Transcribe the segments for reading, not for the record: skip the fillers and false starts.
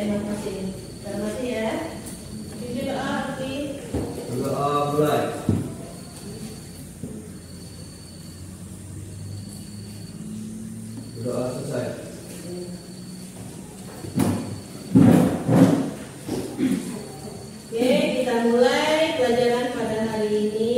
masing-masing. Terima kasih ya. Jujur arti. Doa mulai. Doa selesai. Oke, kita mulai pelajaran pada hari ini.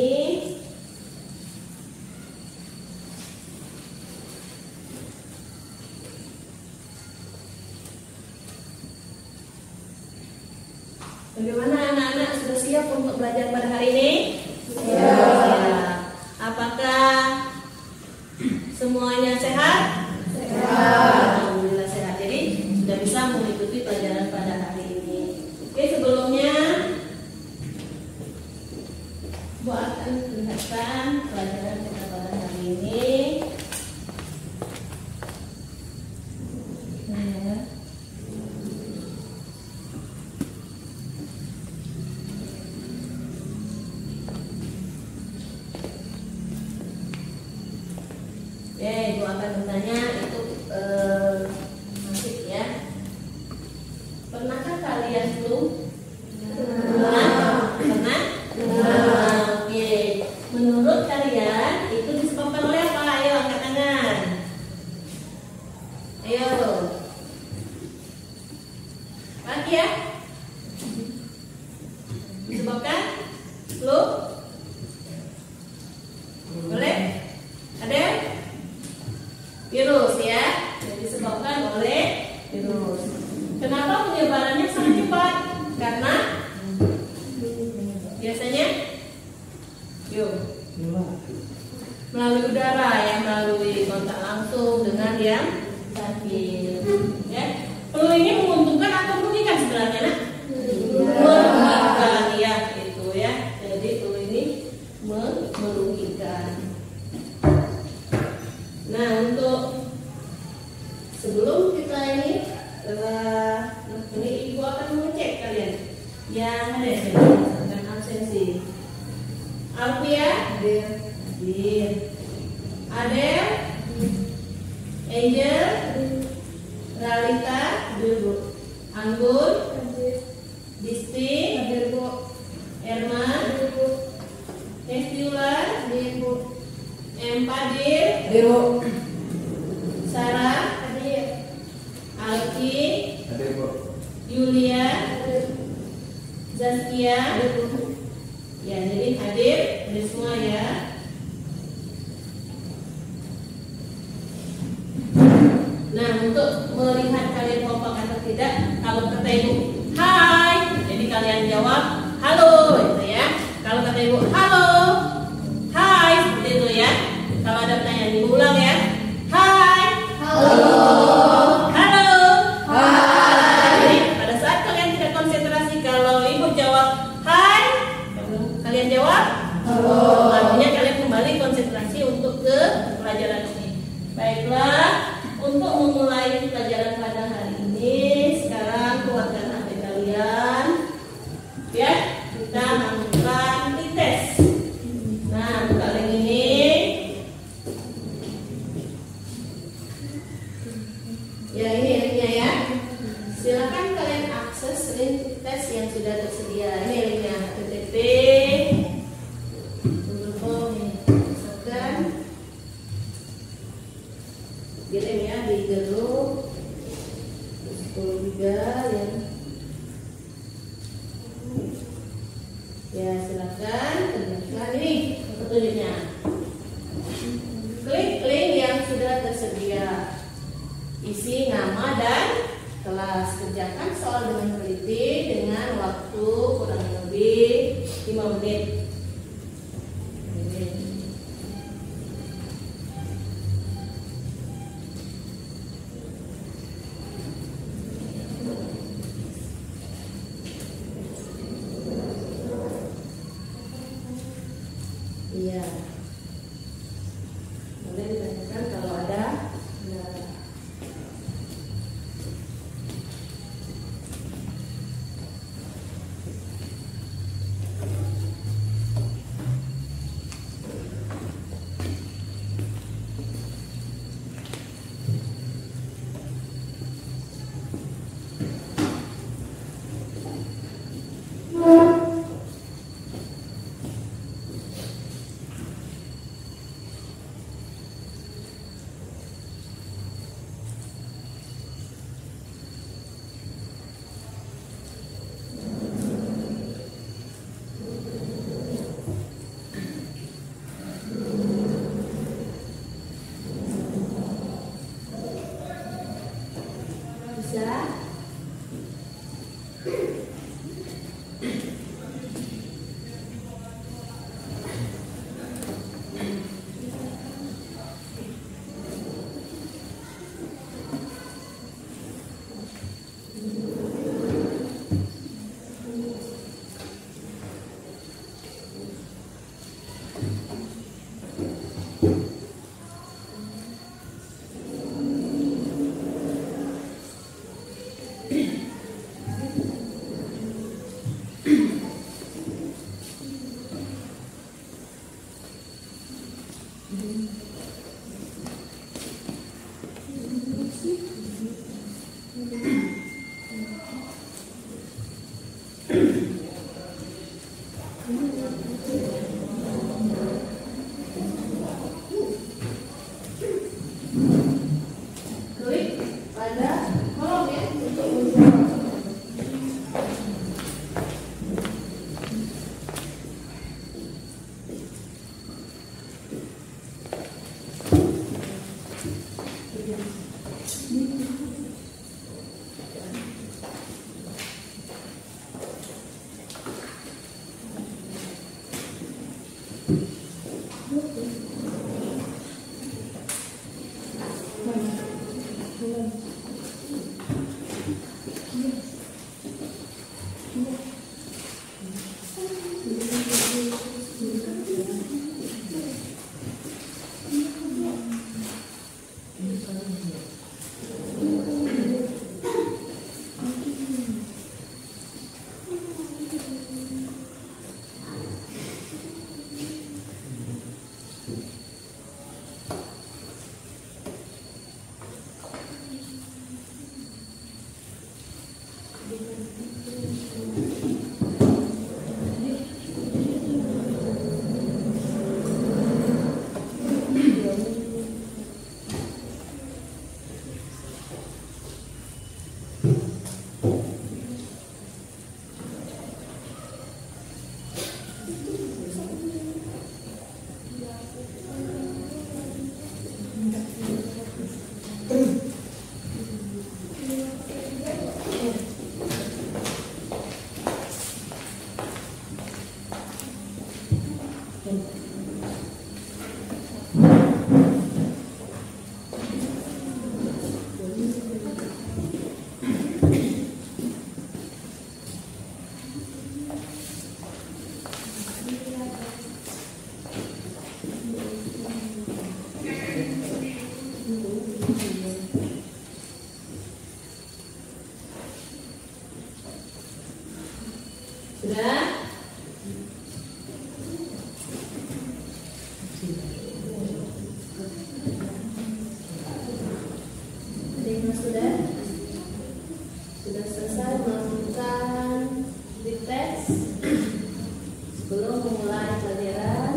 Bagaimana anak-anak, sudah siap untuk belajar pada hari ini? Siap. Apakah semuanya sehat? Sehat. Alhamdulillah sehat. Jadi sudah bisa mengikuti pelajaran pada hari ini. Oke, sebelumnya Bu akan perlihatkan pelajaran kita pada hari ini. Ibu akan bertanya itu masih ya. Pernahkah kalian flu? Pernah? Pernah? Oke. Menurut kalian itu disebabkan oleh apa? Ayo angkat tangan. Ayo. Lagi ya. Disebabkan flu? Boleh? Ada? Virus ya, yang disebabkan oleh virus. Kenapa penyebarannya sangat cepat? Karena biasanya, melalui udara ya, melalui kontak langsung dengan yang sakit. Ya, flu ini menguntungkan atau merugikan sebenarnya? Nah? Merugikan ya, itu ya. Jadi flu ini merugikan. Nah, untuk sebelum kita ini Ibu akan mengecek kalian yang ada dan absensi. Alfia, hadir. Adel, Angel, Ralita, dulu. Anggun, Disti, hadir Bu. Herman, Nestula, hadir Bu. Empadir, Hadir. Sarah, hadir. Alki, Hadir Bu. Yulia, Zaskia, ya jadi hadir semua ya. Nah, untuk melihat kalian kompak atau tidak, kalau kata Ibu hai, jadi kalian jawab halo, gitu ya. Kalau kata Ibu halo, hai, seperti itu ya. Kalau ada pertanyaan Ibu ulang ya. Hai, halo, halo, hai. Jadi pada saat kalian tidak konsentrasi, kalau Ibu jawab hai, kalian jawab halo. Artinya kalian kembali konsentrasi untuk ke pelajaran ini. Baiklah, untuk memulai pelajaran pada hari ini, sekarang keluarkan HP kalian. Ya, kita melakukan tes. Nah, buka link ini. Ya, ini linknya ya. Silakan kalian akses link tes yang sudah tersedia. Ini linknya http Google Form ini. Misalkan kirim ya di grup 10 yang ya, silakan kerjakan ini petunjuknya. Klik link yang sudah tersedia. Isi nama dan kelas. Kerjakan soal dengan teliti dengan waktu kurang lebih 5 menit. Iya. Boleh ditanyakan kalau ada. Sudah? Sudah selesai melakukan tes sebelum memulai pelajaran.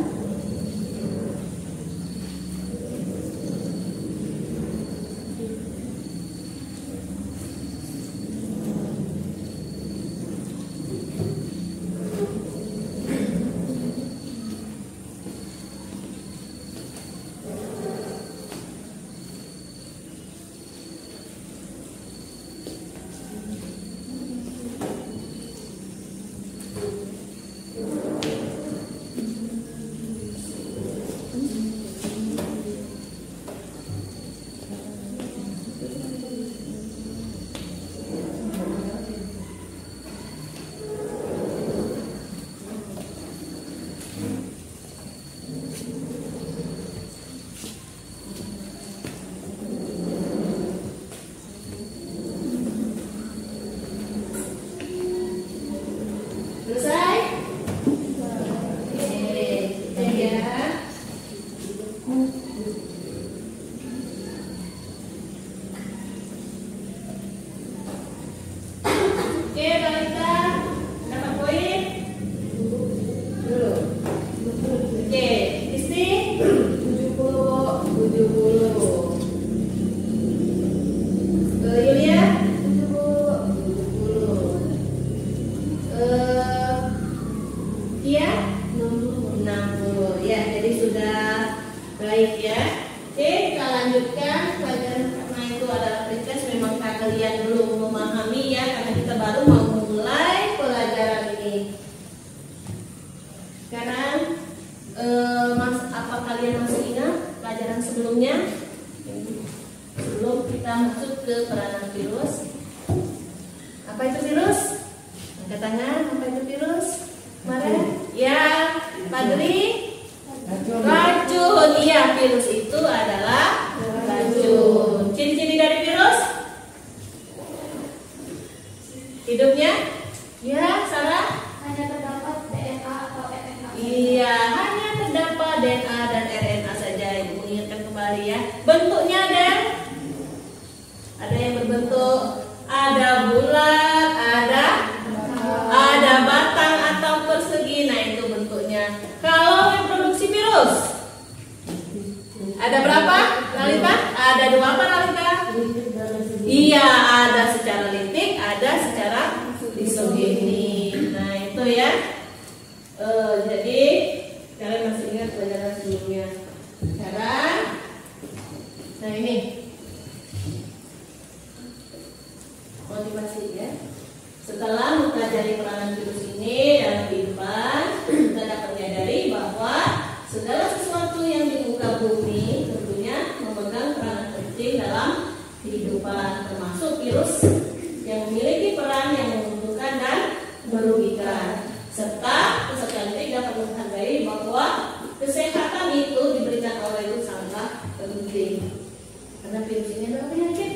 Selesai? Oke, ya. Oke, Balita. Dapat poin? Dulu. Oke, Isti? 70. Yulia? 70. Iya? 60. Ya, jadi sudah baik ya. Oke, kita lanjutkan pelajaran karena itu adalah pretest. Memang kalian belum memahami ya, karena kita baru mau memulai pelajaran ini. Sekarang apa kalian masih ingat pelajaran sebelumnya? Sebelum kita masuk ke peranan virus. Apa itu virus? Angkat tangan, apa itu virus? Kemarin? Ya, Padri? Racun. Iya, virus itu adalah racun. Ciri-ciri dari virus? Hidupnya? Ya, Sarah? Hanya terdapat DNA atau RNA. Iya, hanya terdapat DNA dan RNA saja. Ibu mengingatkan kembali ya. Bentuknya ada yang berbentuk, ada bulat, ada batang atau persegi. Nah, itu bentuknya. Kalau reproduksi virus, ada berapa, Lalita? Ada 2 apa, Lalita? Iya, ada secara litik, ada secara lisogenik. Nah, itu ya. Jadi kalian masih ingat pelajaran sebelumnya. Sekarang, nah ini motivasi ya. Setelah mempelajari peranan virus ini dalam kehidupan, kita dapat menyadari bahwa segala sesuatu yang di muka bumi tentunya memegang peranan penting dalam kehidupan, termasuk virus yang memiliki peran yang menguntungkan dan merugikan. Serta peserta didik dapat menghargai bahwa kesehatan itu diberikan oleh itu sangatlah penting. Karena virus ini adalah penyakit,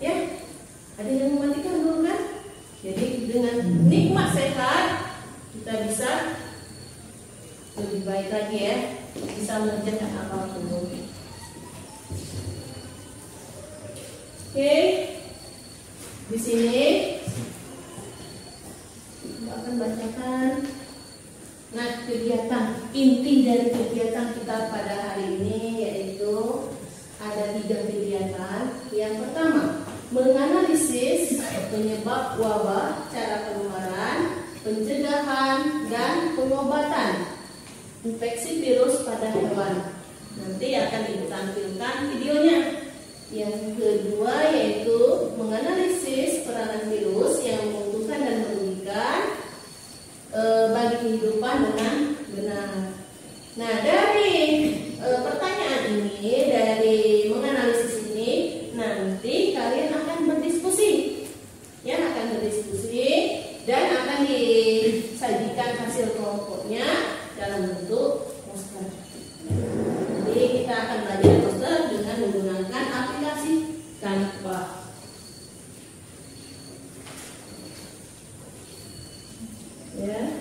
ya. Ada yang mematikan dulu kan? Jadi dengan nikmat sehat kita bisa lebih baik lagi ya, bisa mengerjakan apapun. Oke, di sini kegiatan inti dari kegiatan kita pada hari ini, yaitu ada 3 kegiatan. Yang pertama, menganalisis penyebab wabah, cara penularan, pencegahan, dan pengobatan infeksi virus pada hewan. Nanti akan ditampilkan videonya. Yang kedua yaitu menganalisis peranan virus yang menguntungkan dan merugikan bagi kehidupan dengan benar. Nah, dari pertanyaan ini, dari menganalisis ini, nanti kalian akan berdiskusi, ya, akan berdiskusi dan akan disajikan hasil kelompoknya dalam bentuk poster. Jadi kita akan belajar poster dengan menggunakan aplikasi Canva. Ya,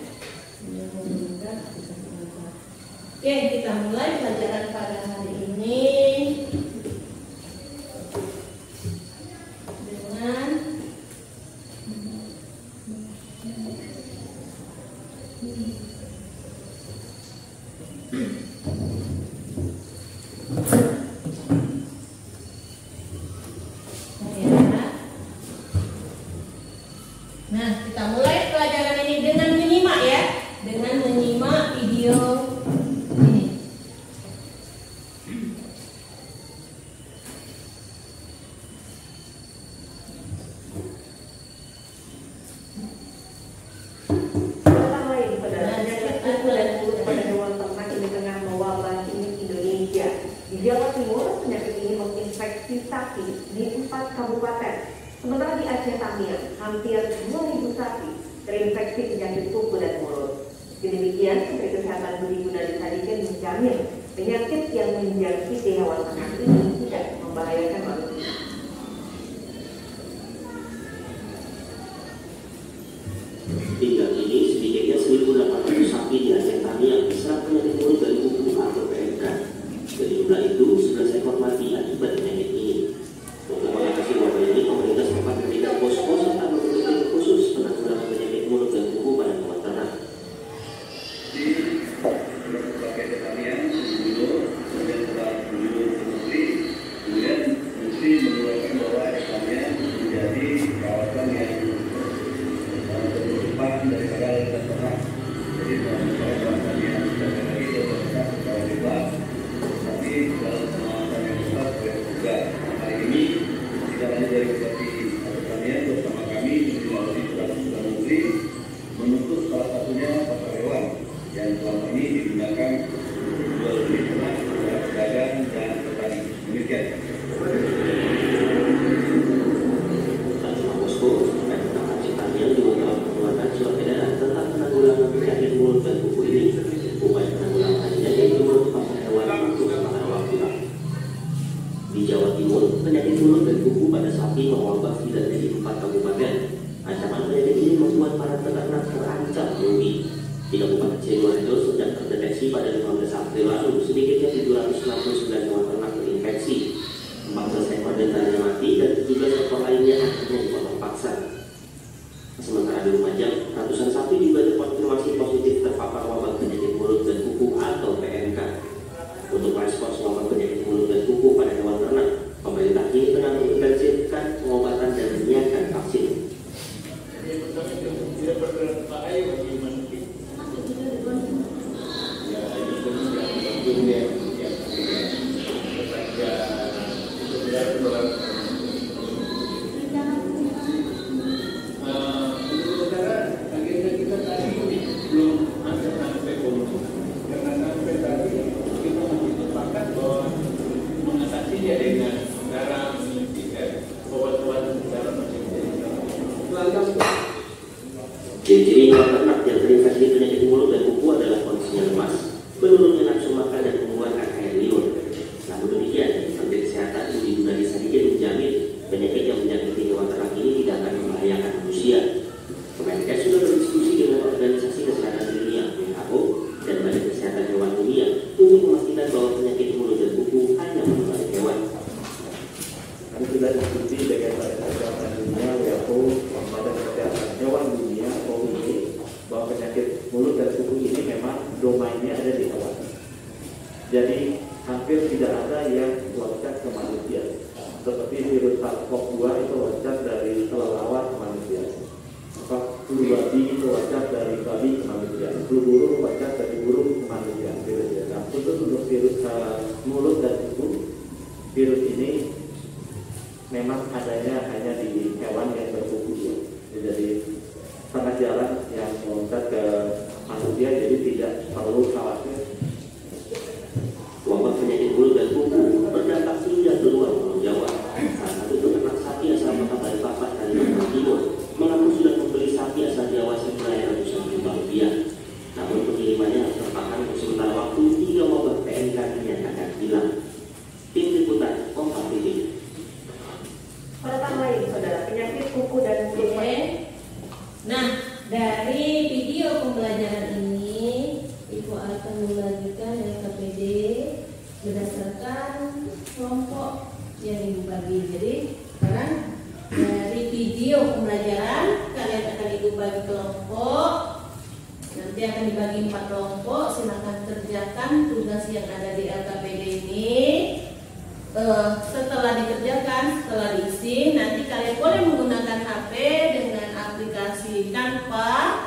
dengan menggunakan aplikasi Canva. Oke, kita mulai pelajaran pada hari ini dengan nah, kita mulai pelajaran ini dengan menyimak, ya, dengan menyimak video ini. Kota lain pada penyakit kuku dan mulut pada hewan ternak ini tengah mewabah di Indonesia. Di Jawa Timur, penyakit ini menginfeksi sapi di 4 kabupaten. Sementara di Aceh Tamiang, hampir 2.000 sapi terinfeksi penyakit kuku dan mulut. Demikian, Menteri Kesehatan Budi Gunadi Sadikin menjamin penyakit yang menjangkiti hewan ternak ini tidak membahayakan manusia. Hingga kini sedikitnya 1.800 sapi di Aceh Tamiang diserang penyakit mulut dan kuku atau PMK. Dari jumlah itu, 11 ekor mati akibat penyakit ini. Untuk mengatasi wabah ini, pemerintah setempat mendirikan posko serta memiliki tim khusus penanggulangan penyakit mulut dan kuku pada hewan ternak. Di berbagai pertanian, gubernur, kemudian setelah gubernur ke menteri, kemudian menteri mengeluarkan bahwa Islamnya menjadi kawasan yang terdepan daripada lintas ternak. Jadi kawasan yang tidak lagi terdepan secara bebas, tapi dalam pengawasan yang besar oleh petugas. Hari ini tidak hanya dari Bupati Pertanian bersama kami melalui surat menteri menuntut salah satunya pasar hewan yang selama ini digunakan untuk jual beli ternak oleh pedagang dan petani. Demikian. Tak cuma posko, Pemkab Aceh Tamiang juga telah mengeluarkan surat edaran tentang penanggulangan penyakit mulut dan kuku ini. Upaya penanggulangannya yaitu menutup pasar hewan untuk semakan waktu. Di Jawa Timur, penyakit mulut dan kuku pada sapi mewabah setidaknya di 4 kabupaten. Ancaman penyakit ini membuat para peternak terancam rugi. Di Kabupaten Sidoarjo sejak terdeteksi pada 15 April lalu, sedikitnya 769 hewan ternak terinfeksi. 14 ekor diantaranya mati dan 17 ekor lainnya akhirnya dipotong paksa. Sementara di Lumajang, ratusan sapi juga terkonfirmasi positif terpapar wabah penyakit mulut dan kuku atau PMK. Untuk merespons wabah penyakit mulut dan kuku pada hewan ternak, pemerintah kini tengah mengintensifkan pengobatan dan menyiapkan vaksin. Ciri-ciri hewan ternak yang terinfeksi penyakit mulut dan kuku adalah kondisinya lemas, menurunnya nafsu makan dan mengeluarkan air liur. Namun demikian, Menteri Kesehatan Budi Gunadi Sadikin menjamin penyakit yang menjangkiti hewan ternak ini tidak akan membahayakan manusia. Kemenkes sudah berdiskusi dengan Organisasi Kesehatan Dunia (WHO) dan Badan Kesehatan Hewan Dunia untuk memastikan bahwa penyakit mulut dan kuku hanya menulari hewan. Kami sudah diskusi dengan Badan Kesehatan Dunia (WHO), Badan Kesehatan Hewan Dunia (OIE), domainnya ada di hewan. Jadi hampir tidak ada yang loncat ke manusia. Seperti virus SARS-CoV-2 itu loncat dari kelelawar ke manusia. Flu babi itu loncat dari babi ke manusia. Flu burung loncat dari burung ke manusia. Virusnya. Nah, khusus untuk virus mulut dan kuku, virus ini memang adanya hanya di hewan yang berkuku. Jadi sangat jarang yang loncat ke manusia, jadi tidak perlu khawatir. Wabah penyakit mulut dan kuku berdampak hingga keluar Pulau Jawa. Salah satu peternak sapi asal Kota Balikpapan, Kalimantan Timur, mengaku sudah membeli sapi asal Jawa senilai ratusan juta rupiah. Namun pengirimannya harus tertahan untuk sementara waktu hingga wabah PMK dinyatakan hilang. Tim Liputan Kompas TV. Pertama lain, saudara, penyakit kuku dan mulut. Nah, dari video pembelajaran ini, Ibu akan membagikan LKPD berdasarkan kelompok yang Ibu bagi. Jadi, sekarang dari video pembelajaran kalian akan Ibu bagi kelompok. Nanti akan dibagi 4 kelompok. Silakan kerjakan tugas yang ada di LKPD ini. Setelah dikerjakan, setelah diisi, nanti kalian boleh menggunakan HP dengan aplikasi Canva.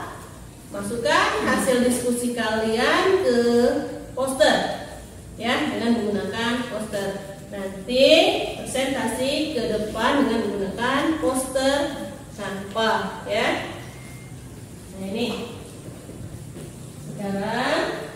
Masukkan hasil diskusi kalian ke poster, ya, dengan menggunakan poster. Nanti presentasi ke depan dengan menggunakan poster Canva, ya. Nah, ini sekarang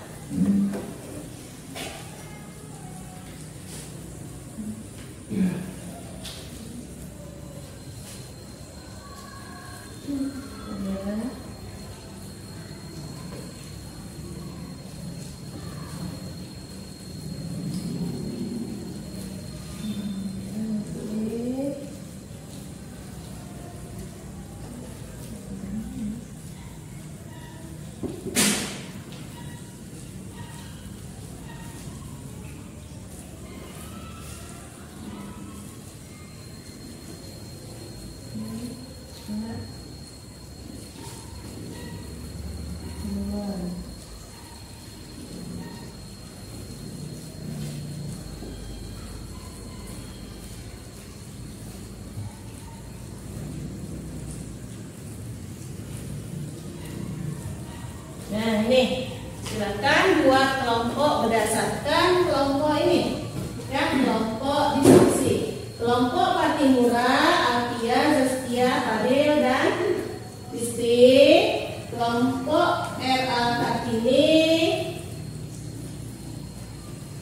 nah ini, silakan buat kelompok berdasarkan kelompok ini, ya, kelompok diskusi. Kelompok Patimura, Alkia, Zaskia, Fadil, dan Kristi. Kelompok RA Kartini,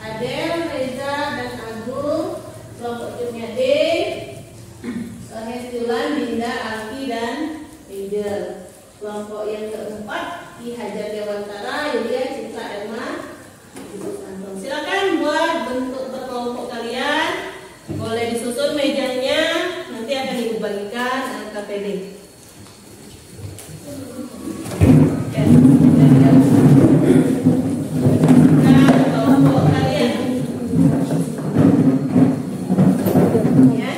Adel, Reza, dan Agung. Kelompok Jumiade, Hestiulan, Dinda, Alki, dan Ridel. Kelompok yang keempat, Ki Hajar Dewantara, Yulia, Citra, Emma, silakan buat bentuk berkelompok kalian. Boleh disusun mejanya, nanti akan Ibu bagikan LKPD. Kelompok kalian, ya.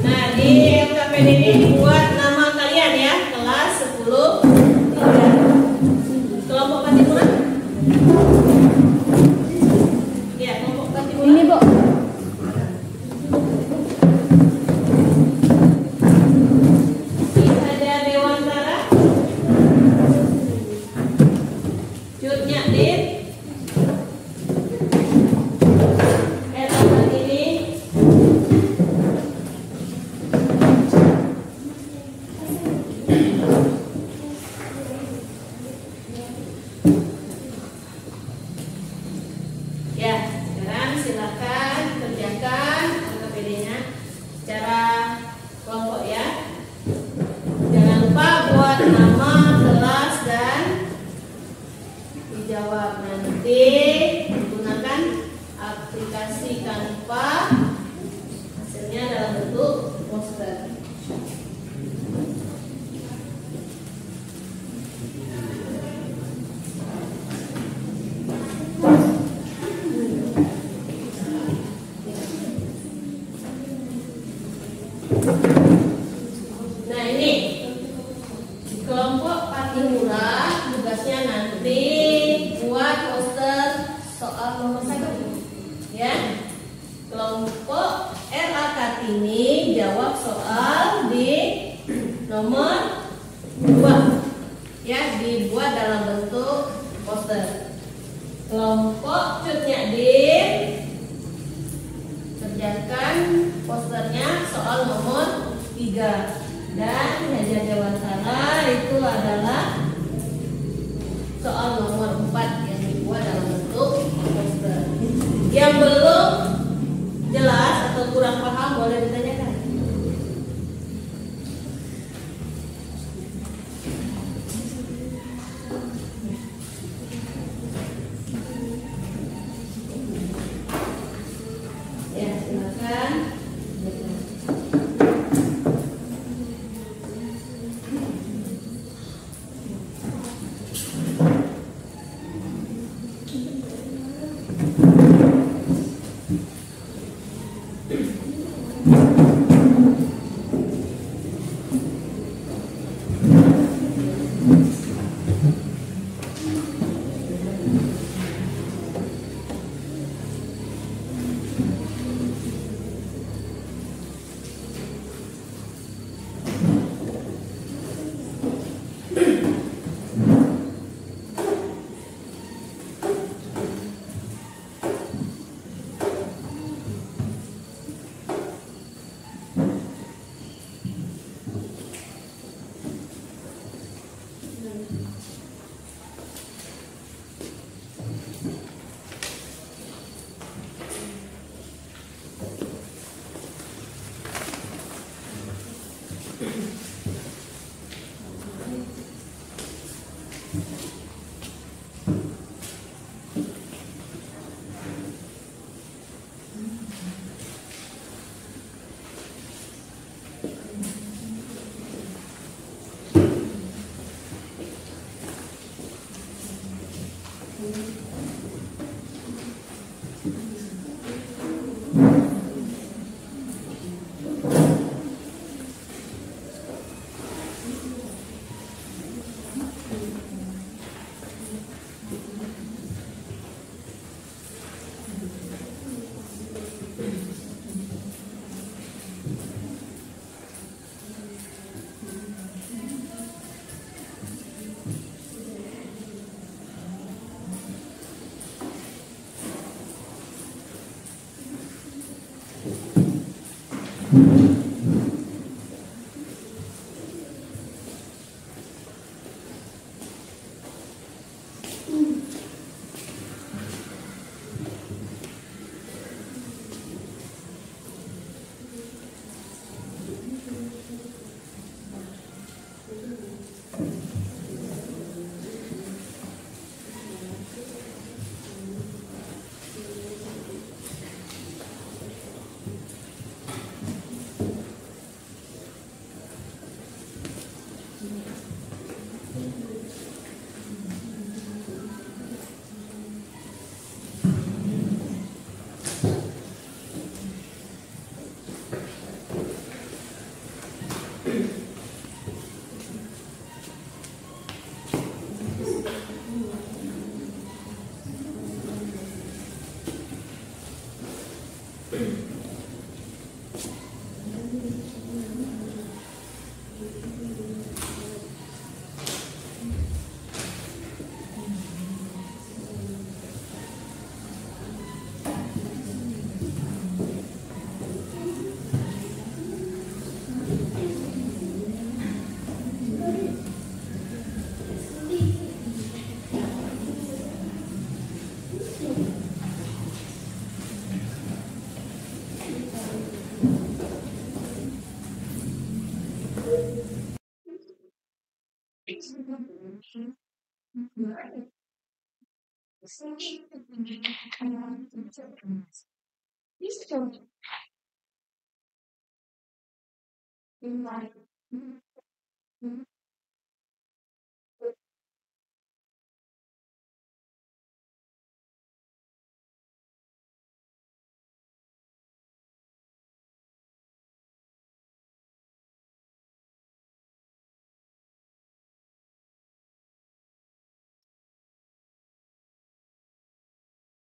Nah, di LKPD ini buat nama kalian, ya, kelas 10 3. Kelompok Patimura? Ya, kelompok Patimura. Ini, Bu. Ada Dewantara. Cutnya Din. Kelompok RA Kartini jawab soal di nomor 2 ya, dibuat dalam bentuk poster. Kelompok Cut Nyadin kerjakan posternya soal nomor 3, dan Hajar Dewantara itu adalah soal nomor 4 yang dibuat dalam bentuk poster. Yang belum jelas atau kurang paham boleh ditanyakan. Ya, silakan.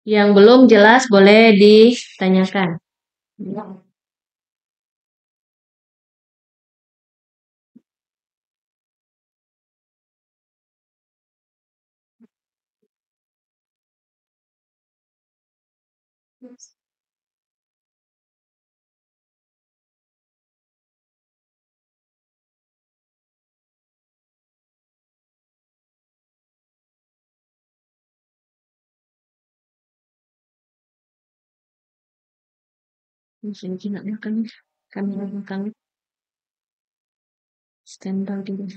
Yang belum jelas boleh ditanyakan. Ya. Mungkin nak makan kami makan standby dulu.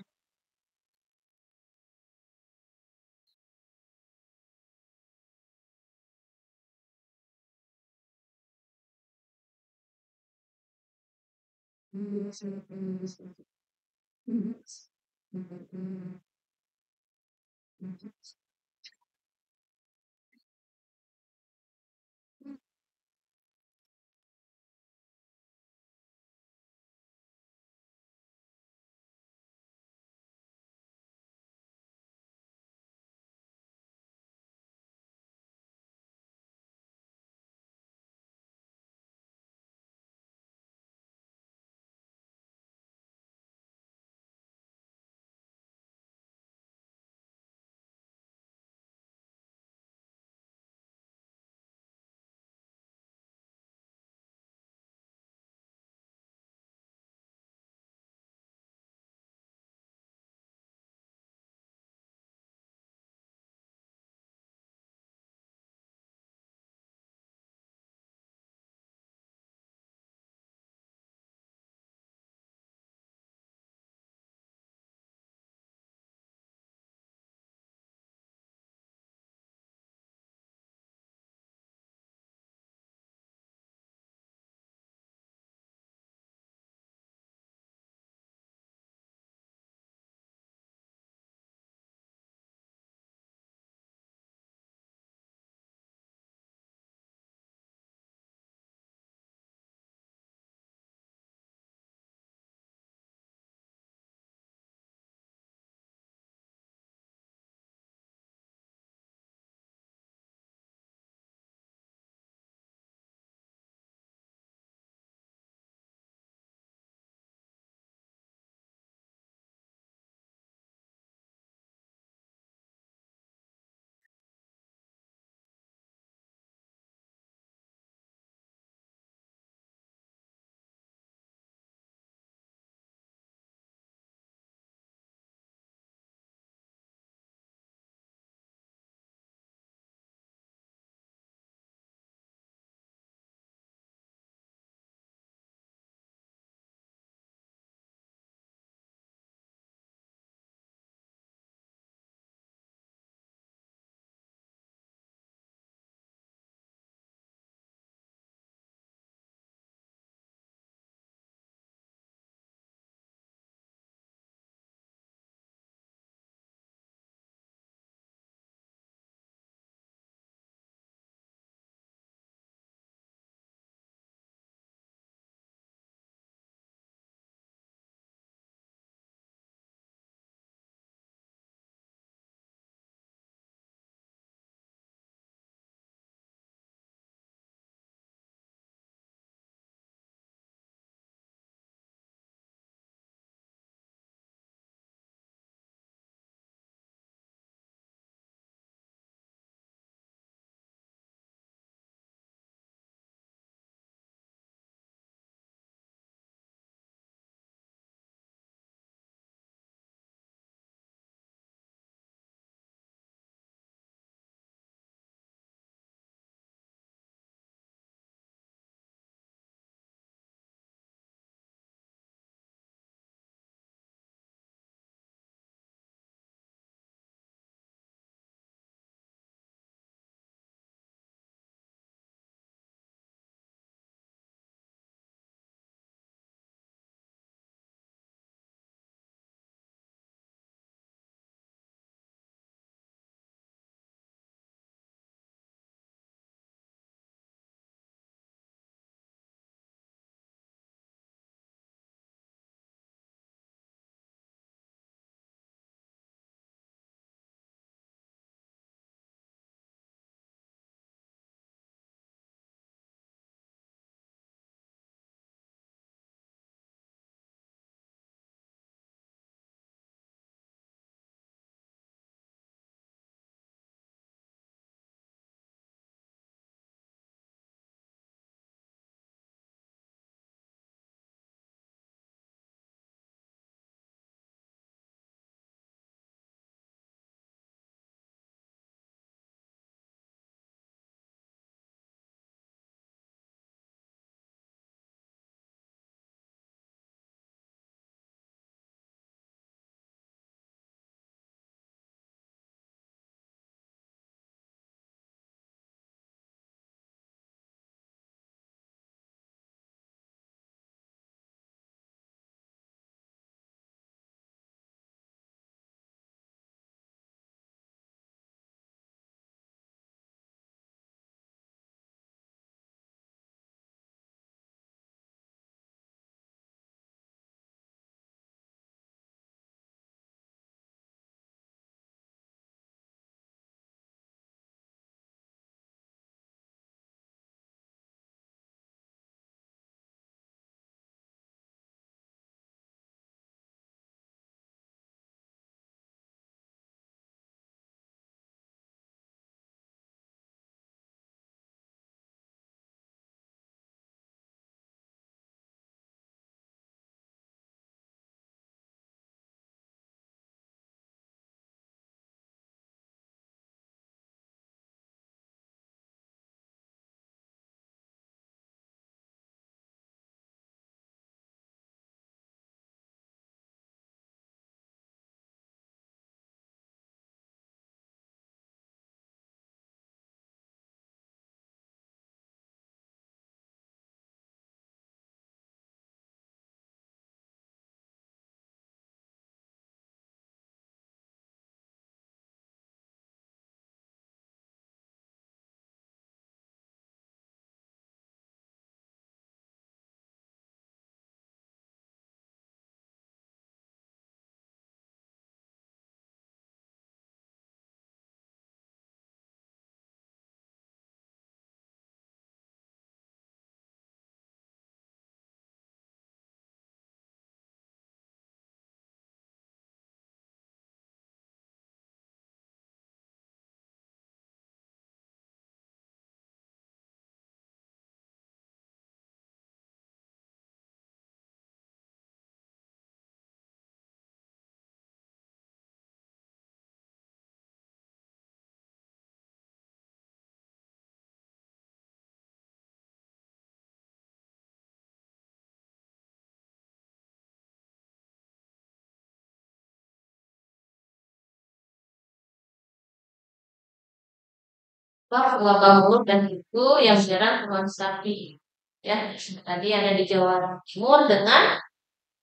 wabah mulut dan kuku yang menyerang hewan sapi. Ya, tadi ada di Jawa Timur dengan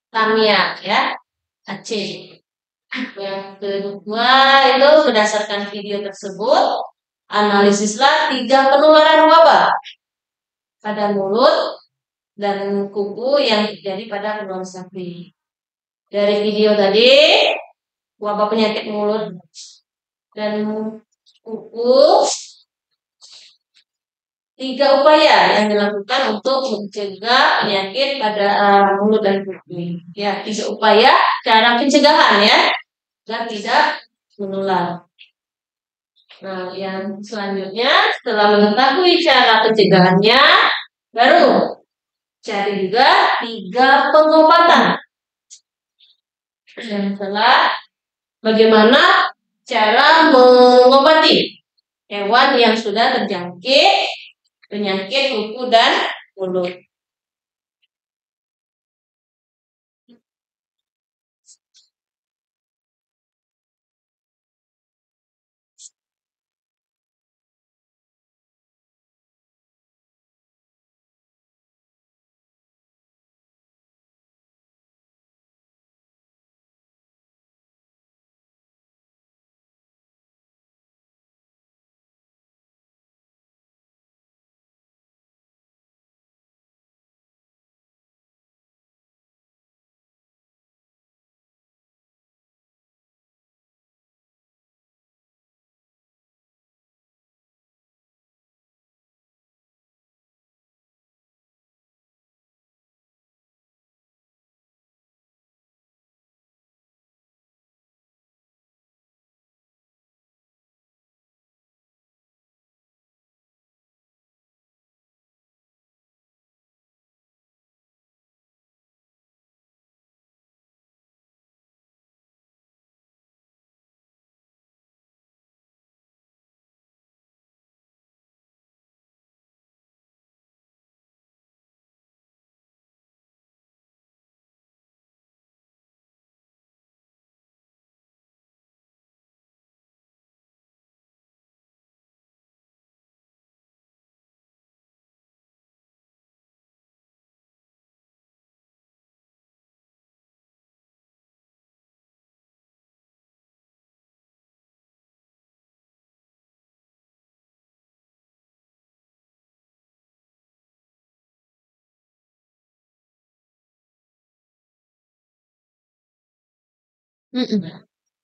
Tamiya, ya, Aceh. Yang kedua itu berdasarkan video tersebut, analisislah 3 penularan wabah pada mulut dan kuku yang terjadi pada hewan sapi. Dari video tadi, wabah penyakit mulut dan kuku, 3 upaya yang dilakukan untuk mencegah penyakit pada mulut dan kuku. Ya, 3 upaya cara pencegahan, ya, agar tidak menular. Nah, yang selanjutnya setelah mengetahui cara pencegahannya, baru cari juga 3 pengobatan. Yang setelah bagaimana cara mengobati hewan yang sudah terjangkit penyakit kuku dan mulut.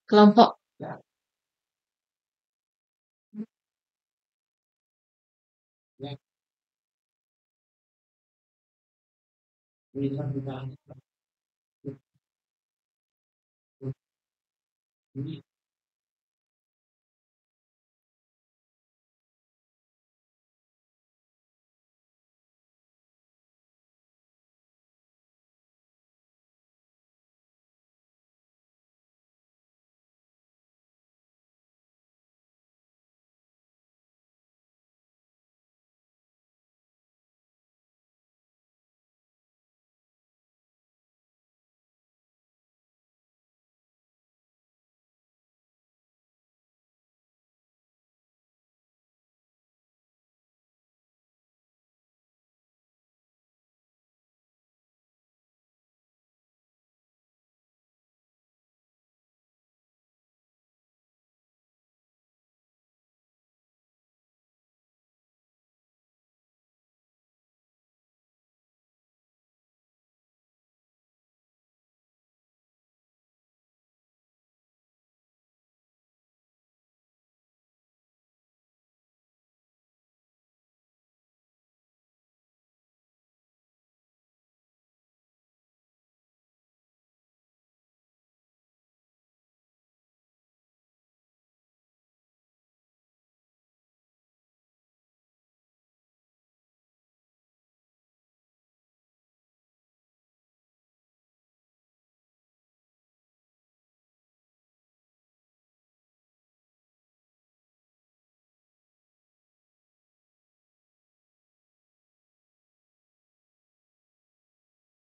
Kelompok.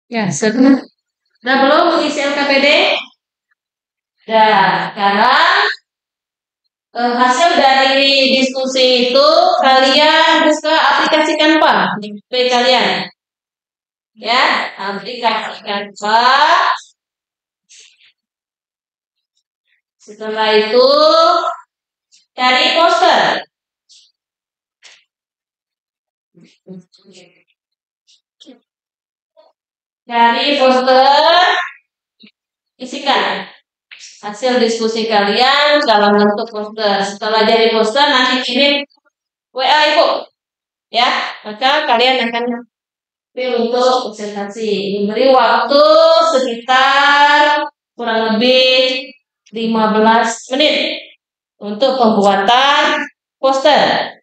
Ya, sudah belum mengisi LKPD? Nah, sekarang Hasil dari diskusi itu kalian bisa aplikasikan Pak di HP kalian. Ya, aplikasikan Pak. Setelah itu cari poster. Cari poster, isikan hasil diskusi kalian dalam bentuk poster. Setelah jadi poster nanti kirim WA Ibu. Ya, maka kalian akan untuk presentasi. Diberi waktu sekitar kurang lebih 15 menit untuk pembuatan poster.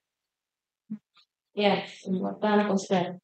Ya, pembuatan poster.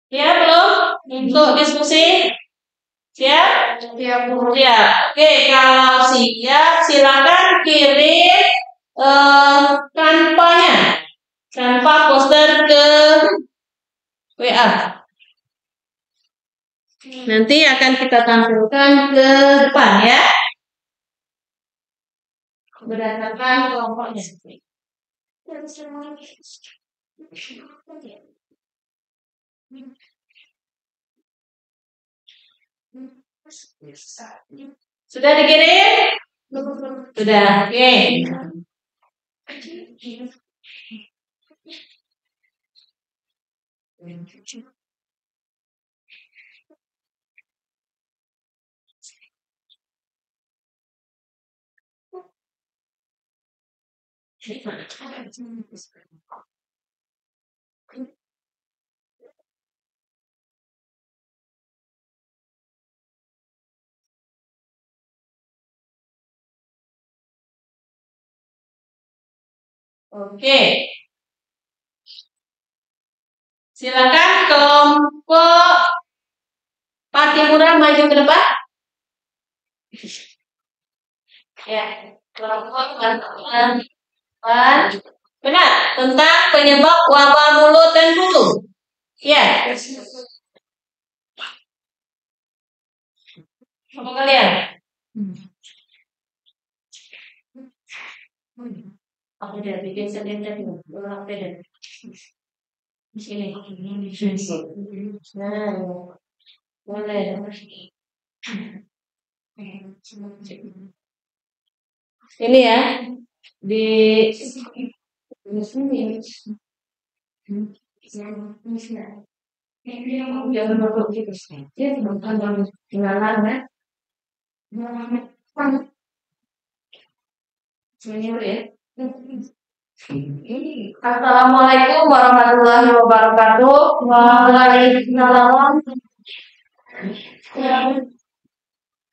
Siap belum untuk diskusi? Siap? Siap. Oke, kalau siap silakan kirim Canva poster ke WA. Nanti akan kita tampilkan ke depan ya. Berdasarkan kelompoknya. Sudah dikirim? Sudah, oke. Oke. Silakan kelompok Patimura maju ke depan. Ya, kelompok Patimura. Benar, tentang penyebab wabah mulut dan kuku. Ya. Apa kalian? Aku udah bikin sendiri tadi. Di sini. Nah, boleh. Ini ya di sini. Jangan lupa gitu. Dia bukan tinggalan ya. Ya. Assalamualaikum warahmatullahi wabarakatuh. Waalaikumsalam.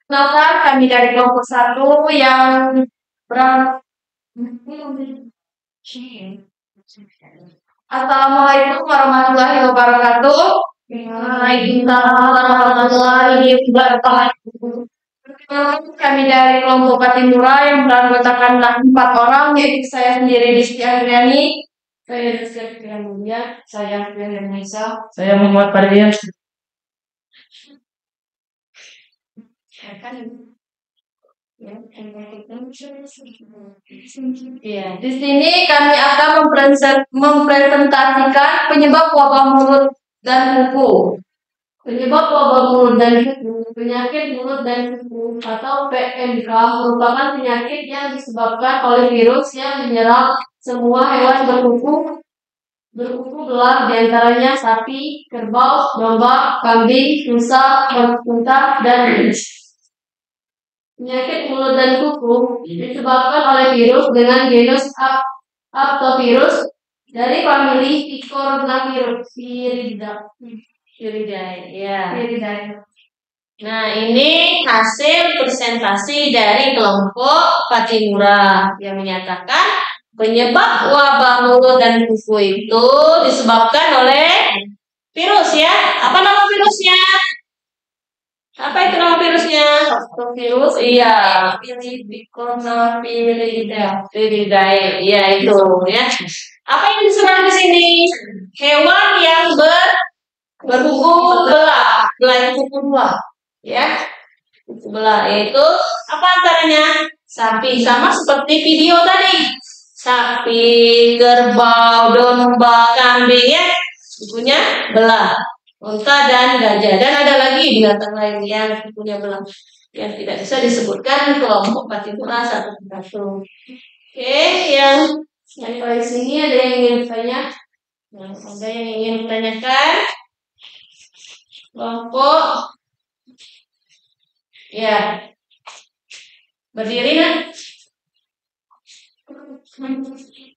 Kenalkan, kami dari kelompok 1 yang Assalamualaikum warahmatullahi wabarakatuh. Waalaikumsalam warahmatullahi wabarakatuh. Kami dari kelompok Patimura yang beranggotakan 4 orang, yaitu saya sendiri Rizky Andriani, saya Rizky Andriani, saya Firman Nisa, Saya Muhammad Fardian. Ya, di sini kami akan mempresentasikan penyebab wabah mulut dan kuku. Penyebab wabah mulut dan kuku, penyakit mulut dan kuku atau PMK merupakan penyakit yang disebabkan oleh virus yang menyerang semua hewan berkuku belah, diantaranya sapi, kerbau, domba, kambing, rusa, unta, dan kucing. Penyakit mulut dan kuku disebabkan oleh virus dengan genus Aptovirus dari famili Picornaviridae. Ya. Nah, ini hasil presentasi dari kelompok Patimura yang menyatakan penyebab wabah mulut dan kuku itu disebabkan oleh virus ya. Apa nama virusnya? Apa itu nama virusnya? Virus? Iya. Picornaviridae. Iya itu ya. Apa yang diserang di sini? Hewan yang berkuku belah kuku dua, ya. Kuku belah yaitu apa antaranya? Sapi, sama seperti video tadi. Sapi, kerbau, domba, kambing ya. Kukunya belah. Unta dan gajah, dan ada lagi binatang lain yang kukunya belah yang tidak bisa disebutkan kelompok Patimura 1 persatu. Oke, yang di sini ada yang ingin bertanya? Ada yang ingin bertanyakan? Kelompok, ya, berdiri kan?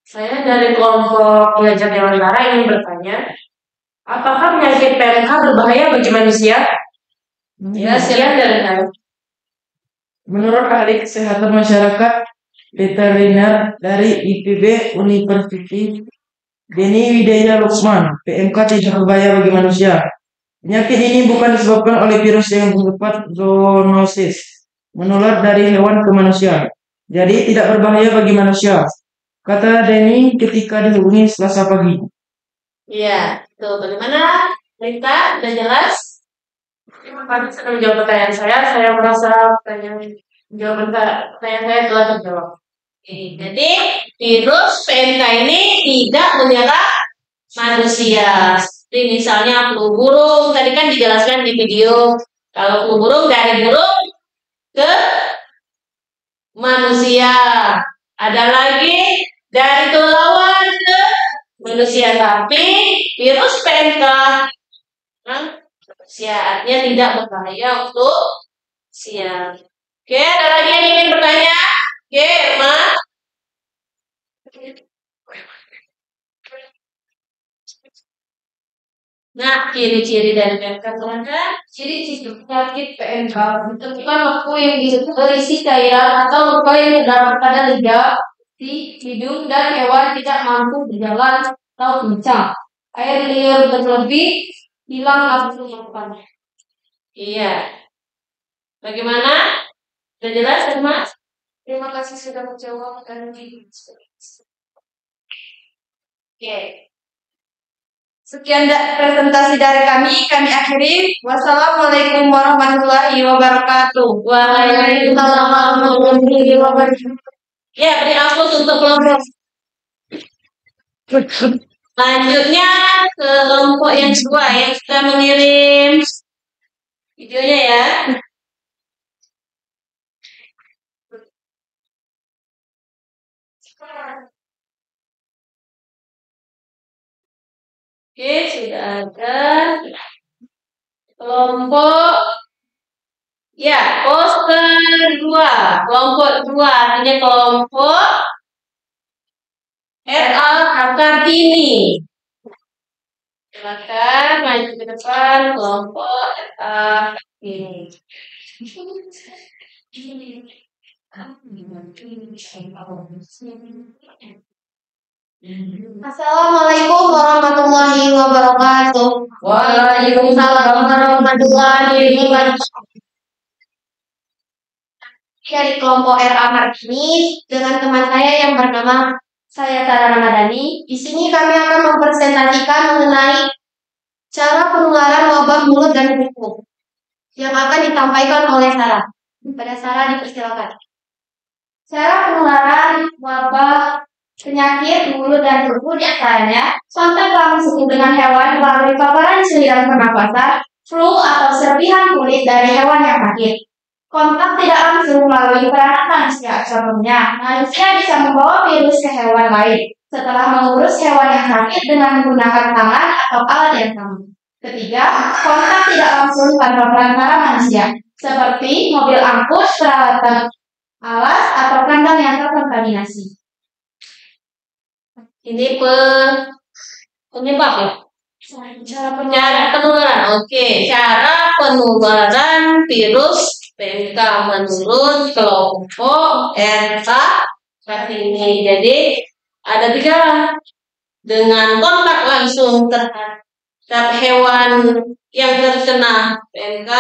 Saya dari kelompok belajar dewasa ingin bertanya. Apakah penyakit PMK berbahaya bagi manusia? Ya, silakan. Menurut ahli kesehatan masyarakat veteriner dari IPB University, Denny Widya Lukman, PMK tidak berbahaya bagi manusia. Penyakit ini bukan disebabkan oleh virus yang bersifat zoonosis, menular dari hewan ke manusia. Jadi tidak berbahaya bagi manusia, kata Denny ketika dihubungi Selasa pagi. Iya, tuh bagaimana? Rita, udah jelas? Terima kasih sudah menjawab pertanyaan saya. Saya merasa jawaban pertanyaan saya telah terjawab. Oke, jadi virus PMK ini tidak menyerang manusia. Seperti misalnya flu burung, tadi kan dijelaskan di video. Kalau flu burung dari burung ke manusia. Ada lagi dari kelelawar ke manusia. Tapi virus PMK manusia artinya tidak berbahaya untuk manusia. Oke, ada lagi yang ingin bertanya? Oke, Irma. Nah, ciri-ciri dari PMK terangkan. Ciri-ciri penyakit PMK ditentukan waktu yang berisi cairan atau luka yang terdapat pada lidah, di hidung, dan hewan tidak mampu berjalan atau kencang. Air liur berlebih, hilang nafsu makan. Iya. Bagaimana? Sudah jelas, Mas? Terima kasih sudah menjawab dan Oke. Sekian presentasi dari kami akhiri. Wassalamualaikum warahmatullahi wabarakatuh. Waalaikumsalam warahmatullahi wabarakatuh. Ya, beri aplaus untuk kelompok. Lanjutnya ke kelompok yang kedua yang sudah mengirim videonya ya. Oke, sudah ada kelompok ya poster 2, kelompok 2 artinya kelompok RA Kartini. Silakan maju ke depan kelompok RA Kartini. Assalamualaikum warahmatullahi wabarakatuh. Waalaikumsalam warahmatullahi wabarakatuh. Dari kelompok RA Kartini dengan teman saya yang bernama saya Tara Ramadhani. Di sini kami akan mempresentasikan mengenai cara penularan wabah mulut dan kuku yang akan disampaikan oleh Sarah. Pada Sarah dipersilakan. Cara penularan wabah penyakit mulut dan kuku diantaranya kontak langsung dengan hewan melalui paparan cairan pernafasan, flu atau serpihan kulit dari hewan yang sakit. Kontak tidak langsung melalui peranan manusia. Contohnya, manusia bisa membawa virus ke hewan lain setelah mengurus hewan yang sakit dengan menggunakan tangan atau alat yang sama. Ketiga, kontak tidak langsung tanpa perantara manusia, seperti mobil angkut, peralatan alas, atau kandang yang terkontaminasi. Ini penyebab ya? Cara penularan. Oke, cara penularan virus PMK menurut kelompok RK Kartini. Jadi ada 3 dengan kontak langsung terhadap hewan yang terkena PMK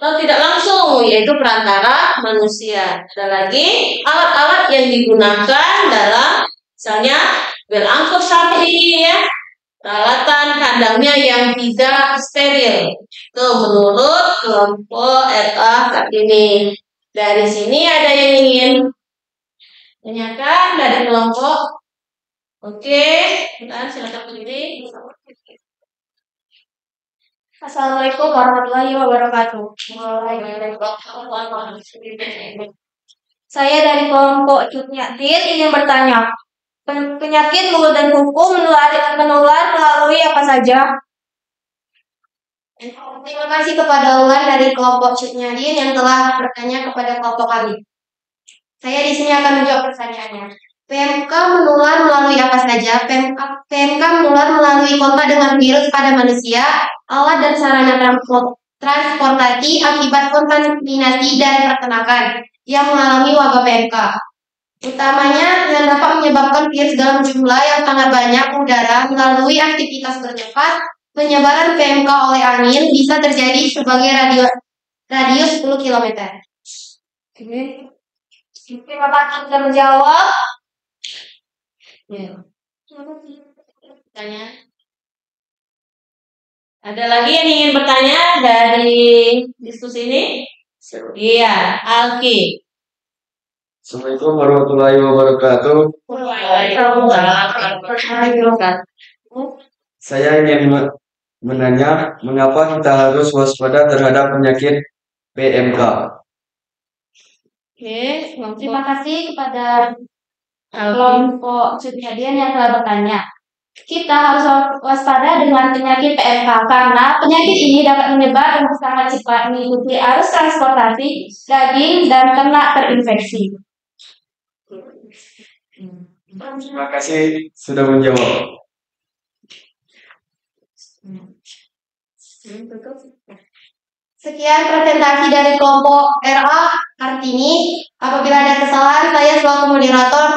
atau tidak langsung yaitu perantara manusia. Ada lagi alat-alat yang digunakan dalam misalnya bel angkut sapi ini ya, peralatan kandangnya yang tidak steril. Itu menurut kelompok RA Kartini. Dari sini ada yang ingin tanyakan dari kelompok? Oke, silakan berdiri. Assalamualaikum warahmatullahi wabarakatuh. Saya dari kelompok Cutnyatin ingin bertanya, penyakit mulut dan kuku menular melalui apa saja? Terima kasih kepada Ulan dari kelompok Cutnyatin yang telah bertanya kepada kelompok kami. Saya di sini akan menjawab pertanyaannya. PMK menular melalui apa saja? PMK menular melalui kontak dengan virus pada manusia, alat dan sarana transportasi akibat kontaminasi dan peternakan yang mengalami wabah PMK. Utamanya yang dapat menyebabkan virus dalam jumlah yang sangat banyak udara melalui aktivitas bernafas, penyebaran PMK oleh angin bisa terjadi sebagai radius 10 km. Terima kasih sudah menjawab. Tanya. Ada lagi yang ingin bertanya dari diskusi ini? Iya, Alki. Assalamualaikum warahmatullahi wabarakatuh. Saya ingin menanya, mengapa kita harus waspada terhadap penyakit PMK? Oke, terima kasih kepada kelompok Suryadian yang telah bertanya. Kita harus waspada dengan penyakit PMK karena penyakit ini dapat menyebar dengan sangat cepat mengikuti arus transportasi daging dan ternak terinfeksi. Terima kasih sudah menjawab. Sekian presentasi dari kelompok RA Kartini. Apabila ada kesalahan, saya selaku moderator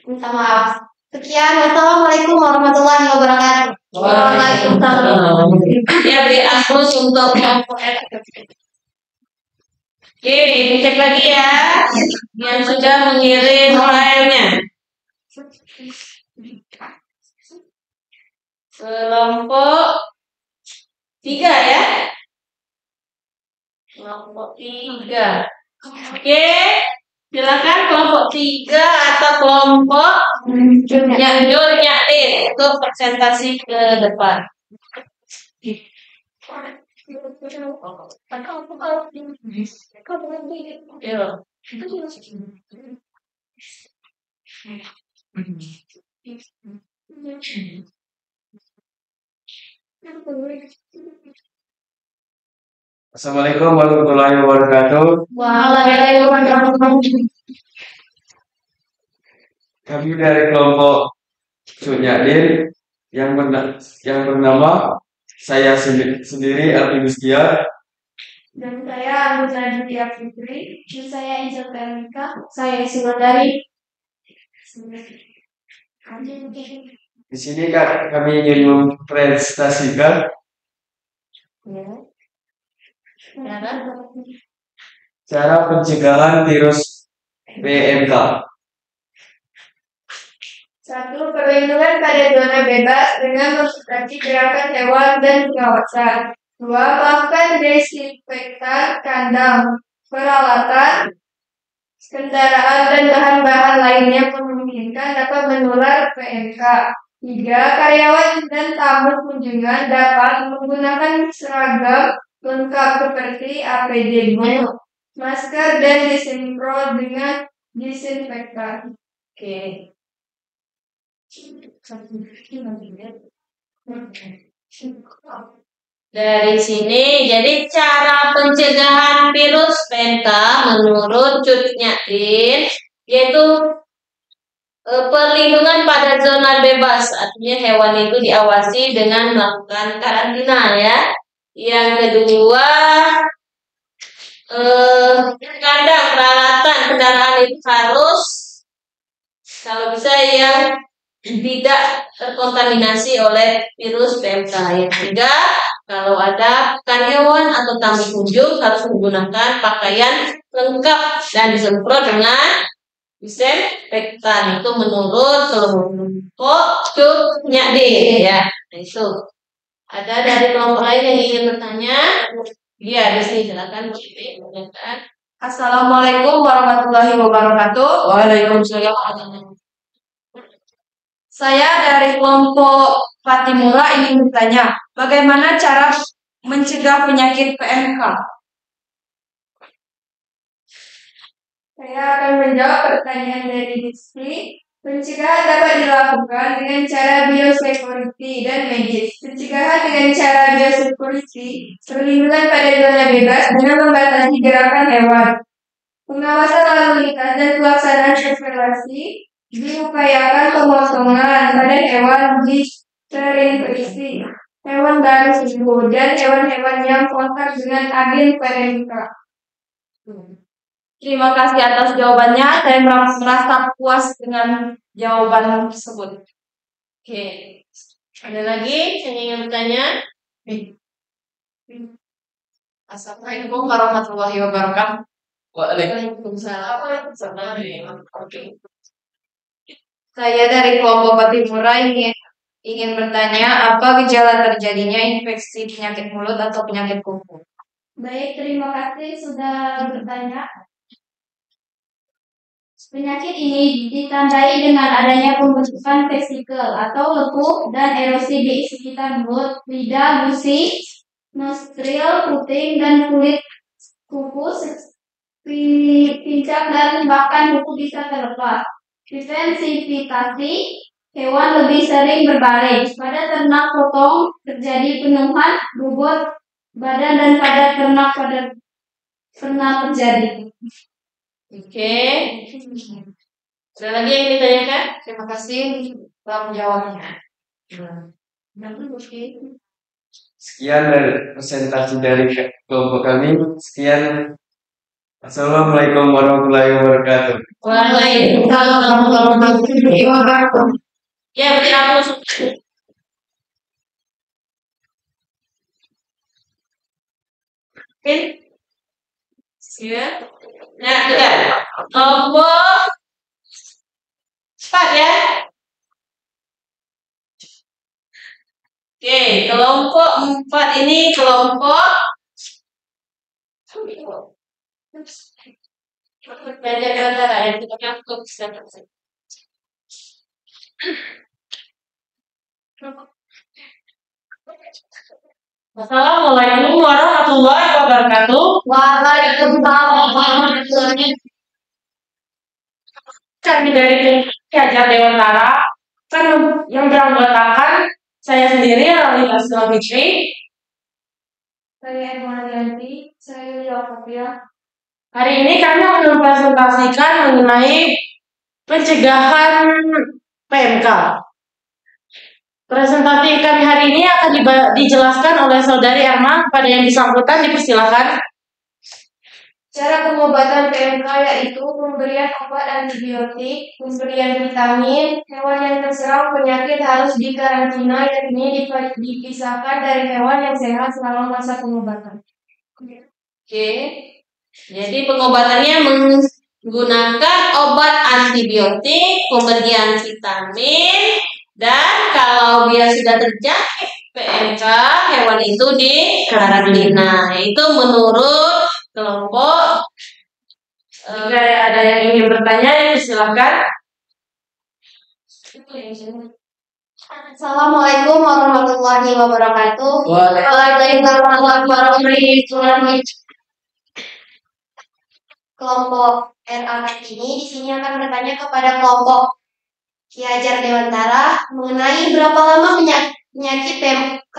minta maaf. Sekian, wassalamualaikum warahmatullahi wabarakatuh. Waalaikumsalam. Ya, beri aplaus untuk kelompok RA. Oke, dicek lagi ya yang sudah mengirim filenya. Kelompok 3 ya. Kelompok 3. Oke, silakan kelompok 3 atau kelompok yang Din untuk presentasi ke depan. Assalamualaikum warahmatullahi wabarakatuh. Waalaikumsalam. Kami dari kelompok Suryadin yang bernama saya sendiri Arti Mustia. Dan saya anggota Ditya Putri. Dan saya Angel Permika. Saya Silodari. Di sini kami ingin mempresentasikan cara pencegahan virus PMK. 1. Perlindungan pada zona bebas dengan mensubstansi gerakan hewan dan pengawasan. 2. Melakukan desinfektan kandang, peralatan, kendaraan, dan bahan-bahan lainnya memungkinkan dapat menular PMK. 3. Karyawan dan tamu kunjungan dapat menggunakan seragam lengkap seperti APD, masker, dan disemprot dengan disinfektan. Oke. Dari sini, jadi cara pencegahan virus PMK menurut Cut Nyatin yaitu perlindungan pada zona bebas, artinya hewan itu diawasi dengan melakukan karantina ya. Yang kedua, kandang peralatan kendaraan itu harus kalau bisa yang tidak terkontaminasi oleh virus PMK. Yang ketiga, kalau ada karyawan atau tamu kunjung harus menggunakan pakaian lengkap dan disemprot dengan disinfektan. Itu menurut kelompok Cut Nyatin ya. Nah, itu. Ada dari kelompok lain yang ingin bertanya? Iya, di sini silakan Bu Siti. Assalamualaikum warahmatullahi wabarakatuh. Waalaikumsalam. Saya dari kelompok Fatimura ingin bertanya, bagaimana cara mencegah penyakit PMK? Saya akan menjawab pertanyaan dari Rizky. Pencegahan dapat dilakukan dengan cara biosecurity dan medis. Pencegahan dengan cara biosecurity, perlindungan pada zona bebas dengan membatasi gerakan hewan. Pengawasan lalu lintas dan pelaksanaan evaluasi diupayakan pemotongan pada hewan terinfeksi, hewan baru sembuh, dan hewan-hewan yang kontak dengan agen PMK. Terima kasih atas jawabannya. Saya merasa puas dengan jawaban tersebut. Oke. Ada lagi yang ingin bertanya? Assalamualaikum warahmatullahi wabarakatuh. Waalaikumsalam. Oke. Saya dari kelompok Batimura ingin bertanya apa gejala terjadinya infeksi penyakit mulut atau penyakit kuku. Baik, terima kasih sudah bertanya. Penyakit ini ditandai dengan adanya pembentukan vesikel atau lekuk dan erosi di sekitar mulut, lidah, gusi, nostril, puting, dan kulit kuku, pincang, dan bahkan kuku bisa terlepas. Diversifikasi hewan lebih sering berbaring. Pada ternak potong terjadi penuhan bobot badan dan pada ternak pernah terjadi. Oke. Ada lagi yang ditanyakan? Terima kasih telah menjawabnya. Sekian dari presentasi dari kelompok kami. Sekian. Assalamualaikum warahmatullahi wabarakatuh. Waalaikumsalam warahmatullahi wabarakatuh. Ya, beri aku. Oke. Ya. Nah, sudah. Kelompok 4 ya. Oke, kelompok 4 ini kelompok belajar antara yang kita lakukan. Assalamualaikum warahmatullahi wabarakatuh. Waalaikumsalam warahmatullahi wabarakatuh. Kami dari Kiajar Dewantara kan yang beranggotakan saya sendiri Lalita Fitri. Saya Edmond Yanti, saya Yofia. Hari ini kami akan mempresentasikan mengenai pencegahan PMK. Presentasi kami hari ini akan dijelaskan oleh Saudari Erma. Pada yang bersangkutan dipersilakan. Cara pengobatan PMK yaitu pemberian obat antibiotik, pemberian vitamin. Hewan yang terserang penyakit harus dikarantina, yakni dipisahkan dari hewan yang sehat selama masa pengobatan. Oke. Jadi pengobatannya menggunakan obat antibiotik, pemberian vitamin, dan kalau dia sudah terjangkit PMK, hewan itu dikarantina. Itu menurut kelompok. Jika ada yang ingin bertanya, silakan. Assalamualaikum warahmatullahi wabarakatuh. Waalaikumsalam warahmatullahi wabarakatuh. Kelompok RA ini di sini akan bertanya kepada kelompok Kiajar Dewantara mengenai berapa lama penyakit PMK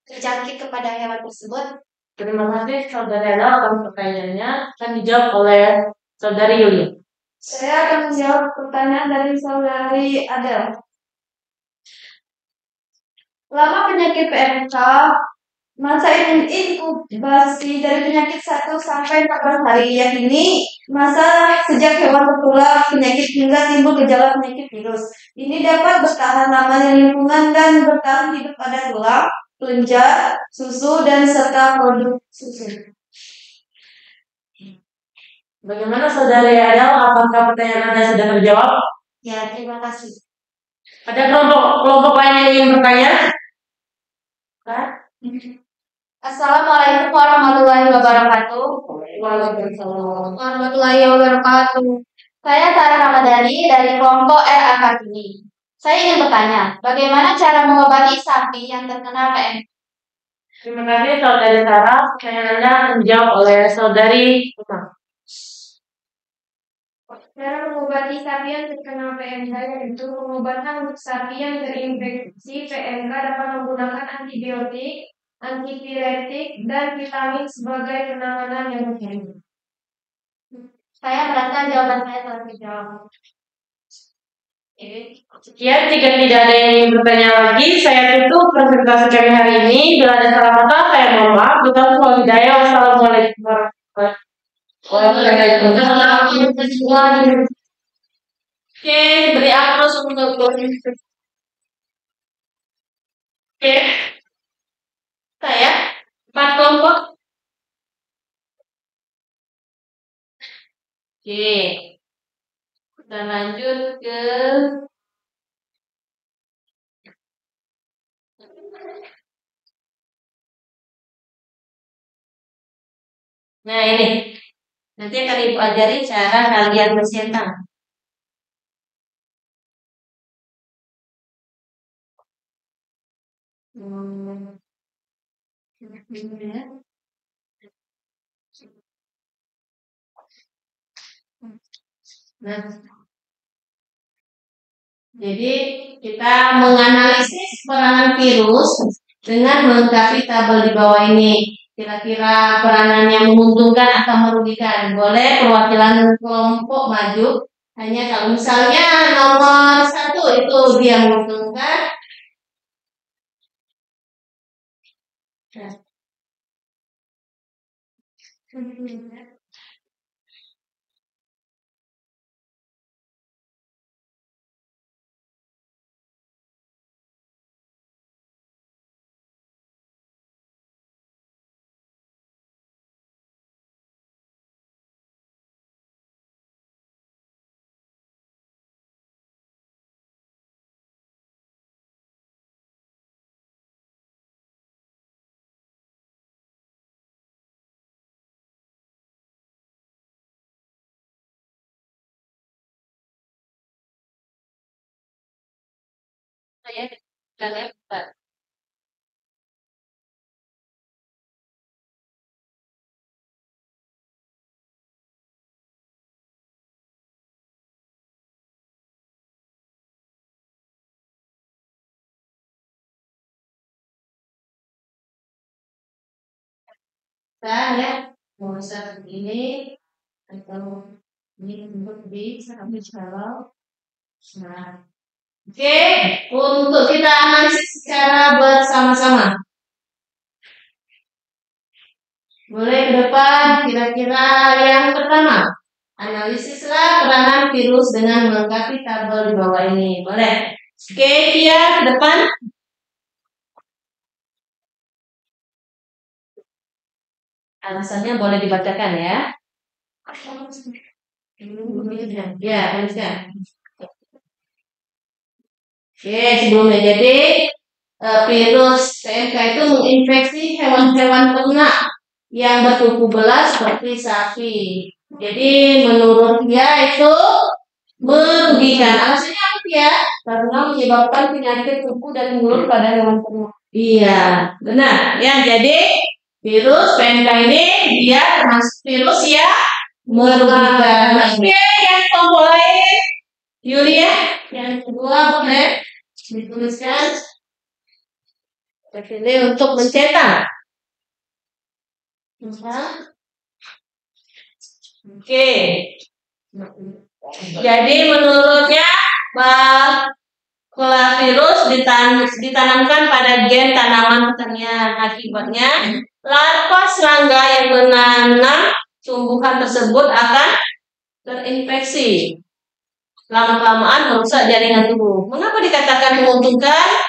terjangkit kepada hewan tersebut. Terima kasih Saudari Adel atas pertanyaannya. Akan dijawab oleh Saudari Yuli. Saya akan menjawab pertanyaan dari Saudari Adel. Lama penyakit PMK, masa inkubasi dari penyakit 1 sampai 14 hari, yakni masa sejak hewan tertular penyakit hingga timbul gejala penyakit virus. Ini dapat bertahan lama di lingkungan dan bertahan hidup pada tulang, kelenjar, susu, dan serta produk susu. Bagaimana Saudari Adel? Apakah pertanyaan Anda sudah terjawab? Ya, terima kasih. Ada kelompok lain yang ingin bertanya? Assalamualaikum warahmatullahi wabarakatuh. Waalaikumsalam warahmatullahi wabarakatuh. Saya Sarah Ramadhani dari kelompok RA Kartini. Saya ingin bertanya, bagaimana cara mengobati sapi yang terkena PMK? Terima kasih Saudari Sarah. Pertanyaan Anda akan dijawab oleh Saudari Uma. Cara mengobati sapi yang terkena PMK yaitu pengobatan untuk sapi yang terinfeksi PMK dapat menggunakan antibiotik, antipiretik, dan vitamin sebagai penanganan yang efektif. Saya merasa jawaban saya telah dijawab. Sekian, jika tidak ada yang ingin bertanya lagi, saya tutup presentasi kami hari ini. Bila ada salah kata, saya mohon maaf. Wassalamualaikum warahmatullahi wabarakatuh. Oke, beri aplaus untuk Oke. Saya 4 kelompok. Oke. Kita lanjut ke nah ini. Nanti akan Ibu ajari cara kalian bersenang. Nah, jadi kita menganalisis peranan virus dengan melengkapi tabel di bawah ini. Kira-kira peranannya menguntungkan atau merugikan. Boleh perwakilan kelompok maju. Hanya kalau misalnya nomor 1 itu dia menguntungkan. Saya lebar. Ya, mau ini atau ini untuk bisa kalau nah. Oke, untuk kita analisis secara bersama-sama. Boleh ke depan, kira-kira yang pertama. Analisislah peranan virus dengan melengkapi tabel di bawah ini. Boleh. Oke, Kia ke depan. Alasannya boleh dibacakan ya. Ya, tuliskan. Oke, sebelumnya jadi virus PMK itu menginfeksi hewan-hewan ternak yang berkuku belas seperti sapi. Jadi menurut dia itu merugikan. Alasannya apa ya? Karena menyebabkan penyakit kuku dan mulut pada hewan ternak. Iya, benar. Ya, jadi virus PMK ini dia termasuk virus ya merugikan. Oke, yang kelompok lain, Yulia, yang kedua boleh dituliskan. Ini untuk mencetak. Oke. Jadi menurutnya virus ditanamkan pada gen tanaman pertanian. Akibatnya larva serangga yang menanam tumbuhan tersebut akan terinfeksi. Lama-kelamaan merusak jaringan tubuh. Mengapa dikatakan menguntungkan?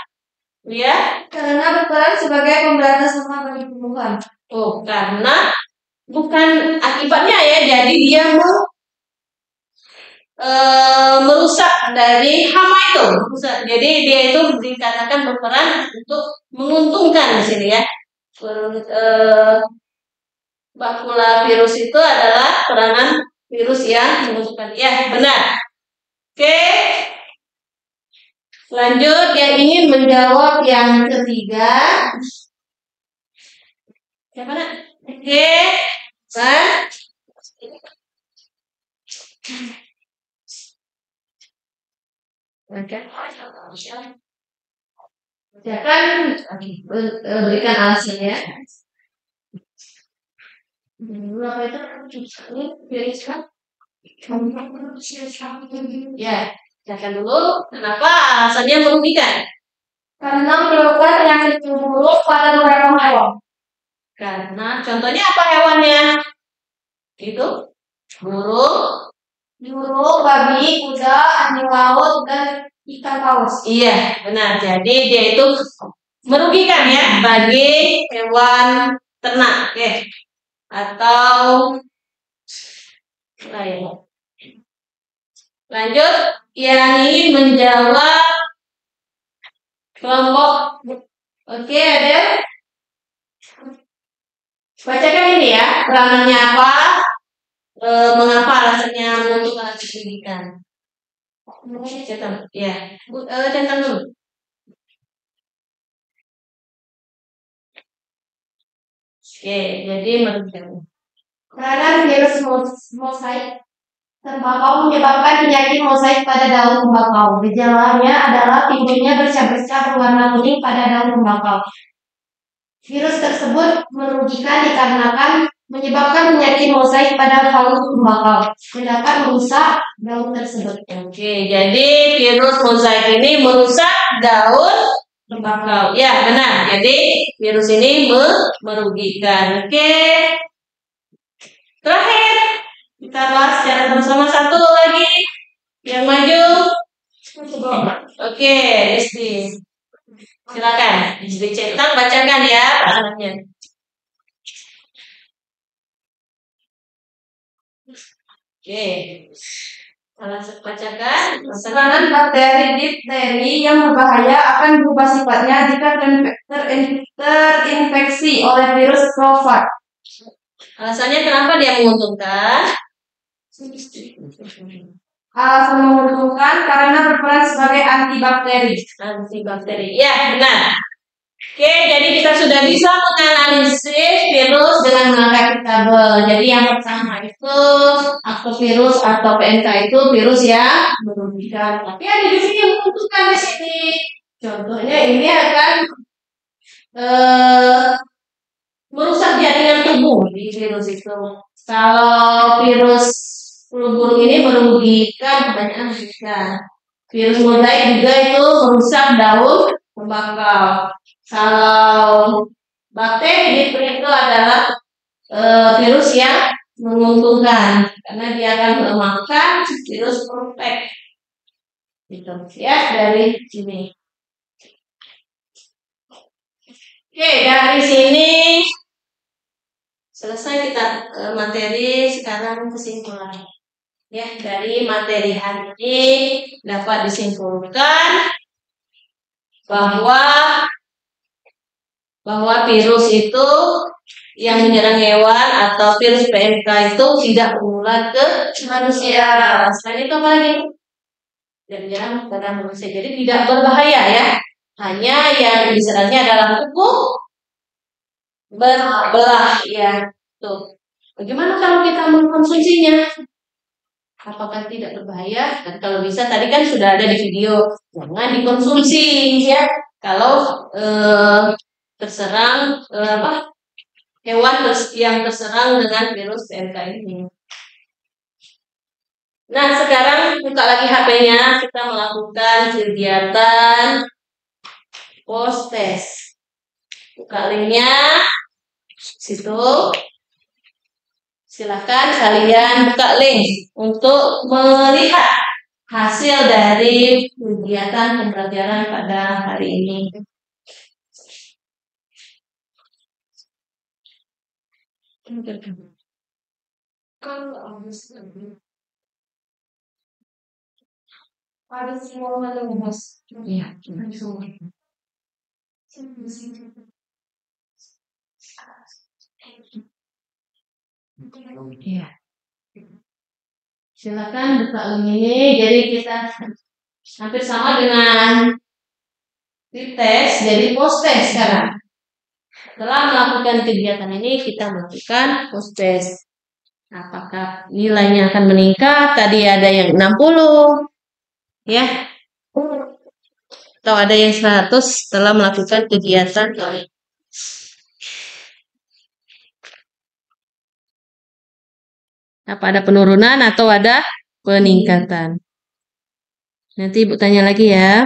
Ya, karena berperan sebagai pemberantas hama bagi tumbuhan. Oh, karena bukan akibatnya ya, jadi dia merusak dari hama itu. Jadi dia itu dikatakan berperan untuk menguntungkan di sini ya. Bakula virus itu adalah peranan virus yang menguntungkan. Ya, benar. Oke. Lanjut yang ingin menjawab yang ketiga. Siapa nak? Oke. Silakan berikan alasannya. Berapa itu? Ya, silakan dulu. Kenapa alasannya merugikan? Karena menyebabkan penyakit buruk pada beberapa hewan. Karena contohnya apa hewannya? Itu burung, babi, kuda, anjing laut, dan ikan paus. Iya, benar. Jadi dia itu merugikan ya bagi hewan ternak, oke. Atau lanjut yang ingin menjawab kelompok, oke, ada bacakan ini ya, peranannya apa, mengapa alasannya untuk alat pendidikan. Centang, ya, centang dulu. Oke, jadi Peranan virus mosaik tembakau menyebabkan penyakit mosaik pada daun tembakau. Gejalanya adalah timbulnya bercak-bercak berwarna kuning pada daun tembakau. Virus tersebut merugikan dikarenakan menyebabkan penyakit mosaik pada daun tembakau dan dapat merusak daun tersebut. Oke, jadi virus mosaik ini merusak daun tembakau. Ya, benar. Jadi virus ini merugikan. Oke. Terakhir, kita bahas secara bersama satu lagi yang maju. Oke, Rizky. Silakan, dicetak bacakan ya peranannya. Oke. Bacakan. Peranan bakteri difteri yang berbahaya akan berubah sifatnya jika terinfeksi oleh virus Crovard. Alasannya kenapa dia menguntungkan? Alasan menguntungkan karena berperan sebagai antibakteri. Antibakteri, ya benar. Oke, jadi kita sudah bisa menganalisis virus dengan menggunakan tabel. Jadi yang pertama itu aktovirus atau PMK itu virus yang merugikan. Tapi ada di sini yang menguntungkan di sini. Contohnya ini akan merusak jaringan tubuh di virus itu. Kalau virus flu burung ini merugikan kebanyakan kita. Virus mosaik juga itu merusak daun tembakau. Kalau bakteri difteri itu adalah virus yang menguntungkan karena dia akan melemahkan virus protek. Gitu ya dari sini. Oke, dari sini selesai kita materi. Sekarang kesimpulan. Ya, dari materi hari ini dapat disimpulkan bahwa virus itu yang menyerang hewan atau virus PMK itu tidak menular ke manusia. Selain itu apa lagi? Dan menyerang pada manusia. Jadi tidak berbahaya ya. Hanya yang diserangnya adalah tubuh berbelah ya. Tuh. Bagaimana kalau kita mengkonsumsinya? Apakah tidak berbahaya? Dan kalau bisa tadi kan sudah ada di video, jangan dikonsumsi ya. Kalau terserang hewan yang terserang dengan virus PMK ini. Nah, sekarang buka lagi HP-nya, kita melakukan kegiatan post test. Buka linknya, situ. Silakan kalian buka link untuk melihat hasil dari kegiatan pembelajaran pada hari ini. Ada semua mas. Iya, semua. Iya. Silakan buka link ini. Jadi kita hampir sama dengan tip test, jadi post test sekarang. Setelah melakukan kegiatan ini, kita melakukan post test. Apakah nilainya akan meningkat? Tadi ada yang 60, ya, atau ada yang 100 setelah melakukan kegiatan. Apa ada penurunan atau ada peningkatan? Nanti Ibu tanya lagi ya.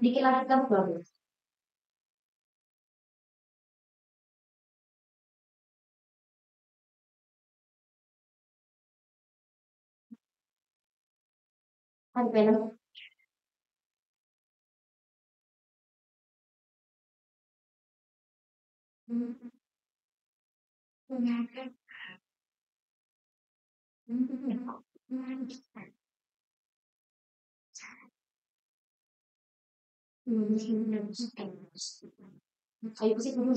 Dikit lagi kamu bagus. Kan penuh. Ayo sih dulu.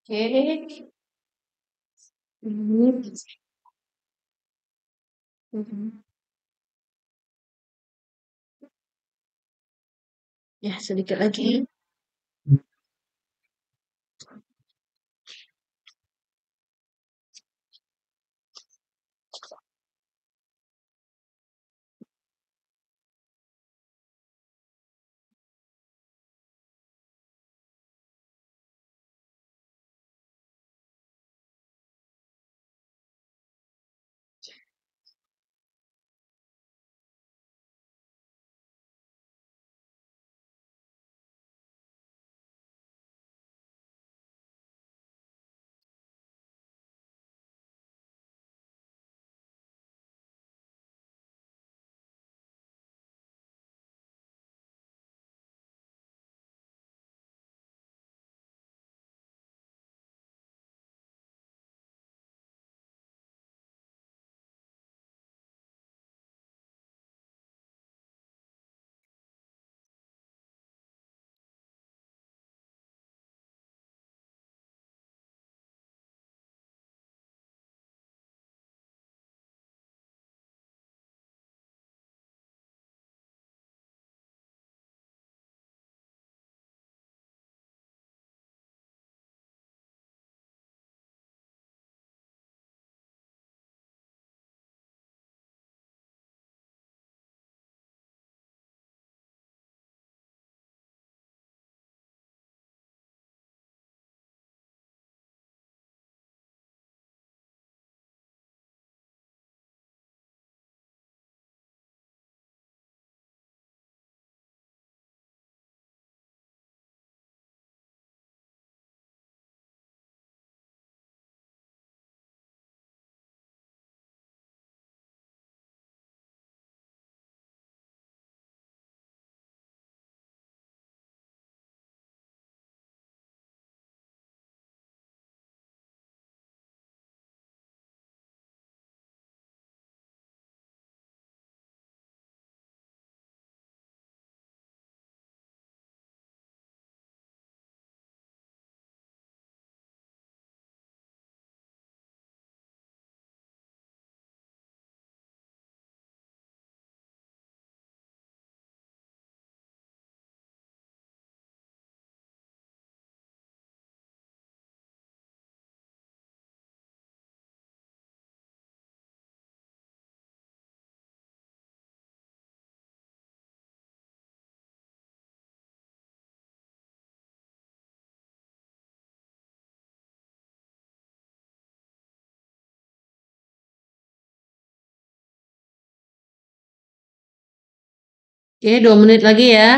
Oke. Ya, sedikit lagi. Oke, 2 menit lagi ya.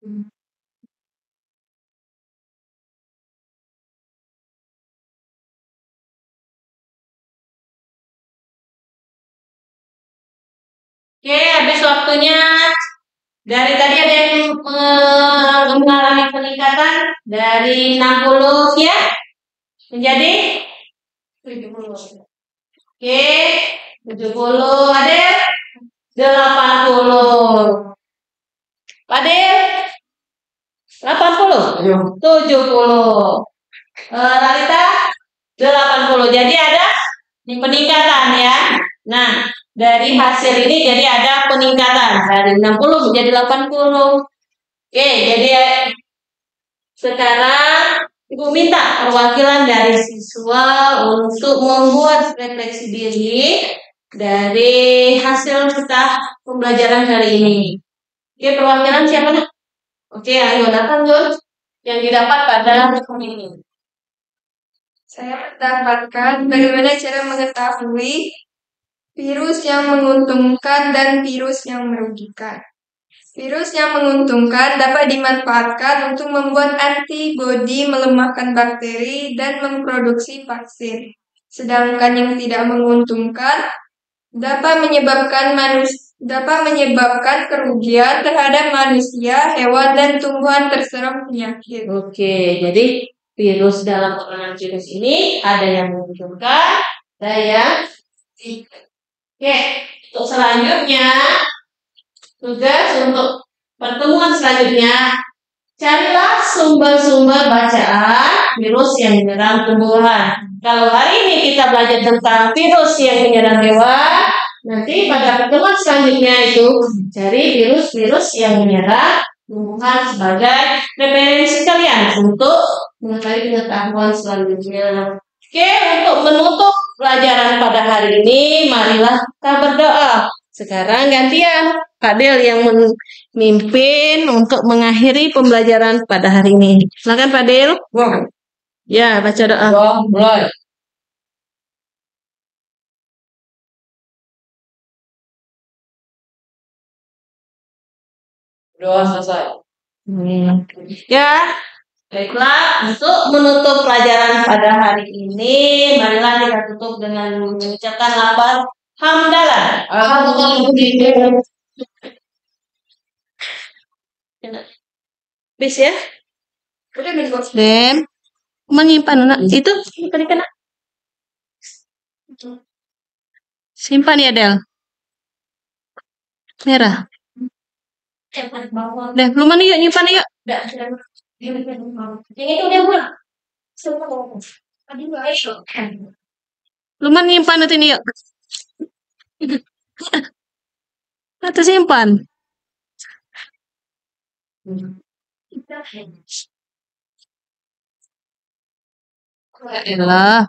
Oke, habis waktunya. Dari tadi ada yang mengalami peningkatan dari 60 ya menjadi 70. Oke, 70 ada 80. Adil 80. 70. Lalita 80. Jadi ada peningkatan ya. Nah, dari hasil ini jadi ada peningkatan dari 60 menjadi 80. Oke, jadi sekarang Ibu minta perwakilan dari siswa untuk membuat refleksi diri dari hasil kita pembelajaran kali ini. Oke, perwakilan siapa nak? Oke, ayo Nathan John yang didapat pada ini. Saya mendapatkan bagaimana cara mengetahui virus yang menguntungkan dan virus yang merugikan. Virus yang menguntungkan dapat dimanfaatkan untuk membuat antibodi, melemahkan bakteri, dan memproduksi vaksin. Sedangkan yang tidak menguntungkan dapat menyebabkan kerugian terhadap manusia, hewan, dan tumbuhan terserang penyakit. Oke, jadi virus dalam pengenalan virus ini ada yang menguntungkan, ada yang tidak. Oke, untuk selanjutnya tugas untuk pertemuan selanjutnya, carilah sumber-sumber bacaan virus yang menyerang tumbuhan. Kalau hari ini kita belajar tentang virus yang menyerang hewan, nanti pada pertemuan selanjutnya itu cari virus-virus yang menyerang tumbuhan sebagai referensi kalian untuk mengetahui pengetahuan selanjutnya. Oke, untuk menutup pelajaran pada hari ini, marilah kita berdoa. Sekarang gantian Kak Del yang memimpin untuk mengakhiri pembelajaran pada hari ini. Silakan Pak Del. Ya, baca doa. Mulai. Doa selesai. Ya, baiklah. Untuk menutup pelajaran pada hari ini, marilah kita tutup dengan mengucapkan lafaz hamdalah. Alhamdulillah. Bis ya. Dem, menyimpan anak itu simpan nak. Simpan ya Del. Merah. Deh, lumayan yuk nyimpan yuk. Yang itu dia pulang. Lumayan nyimpan itu ini yuk. Atau simpan. Lah.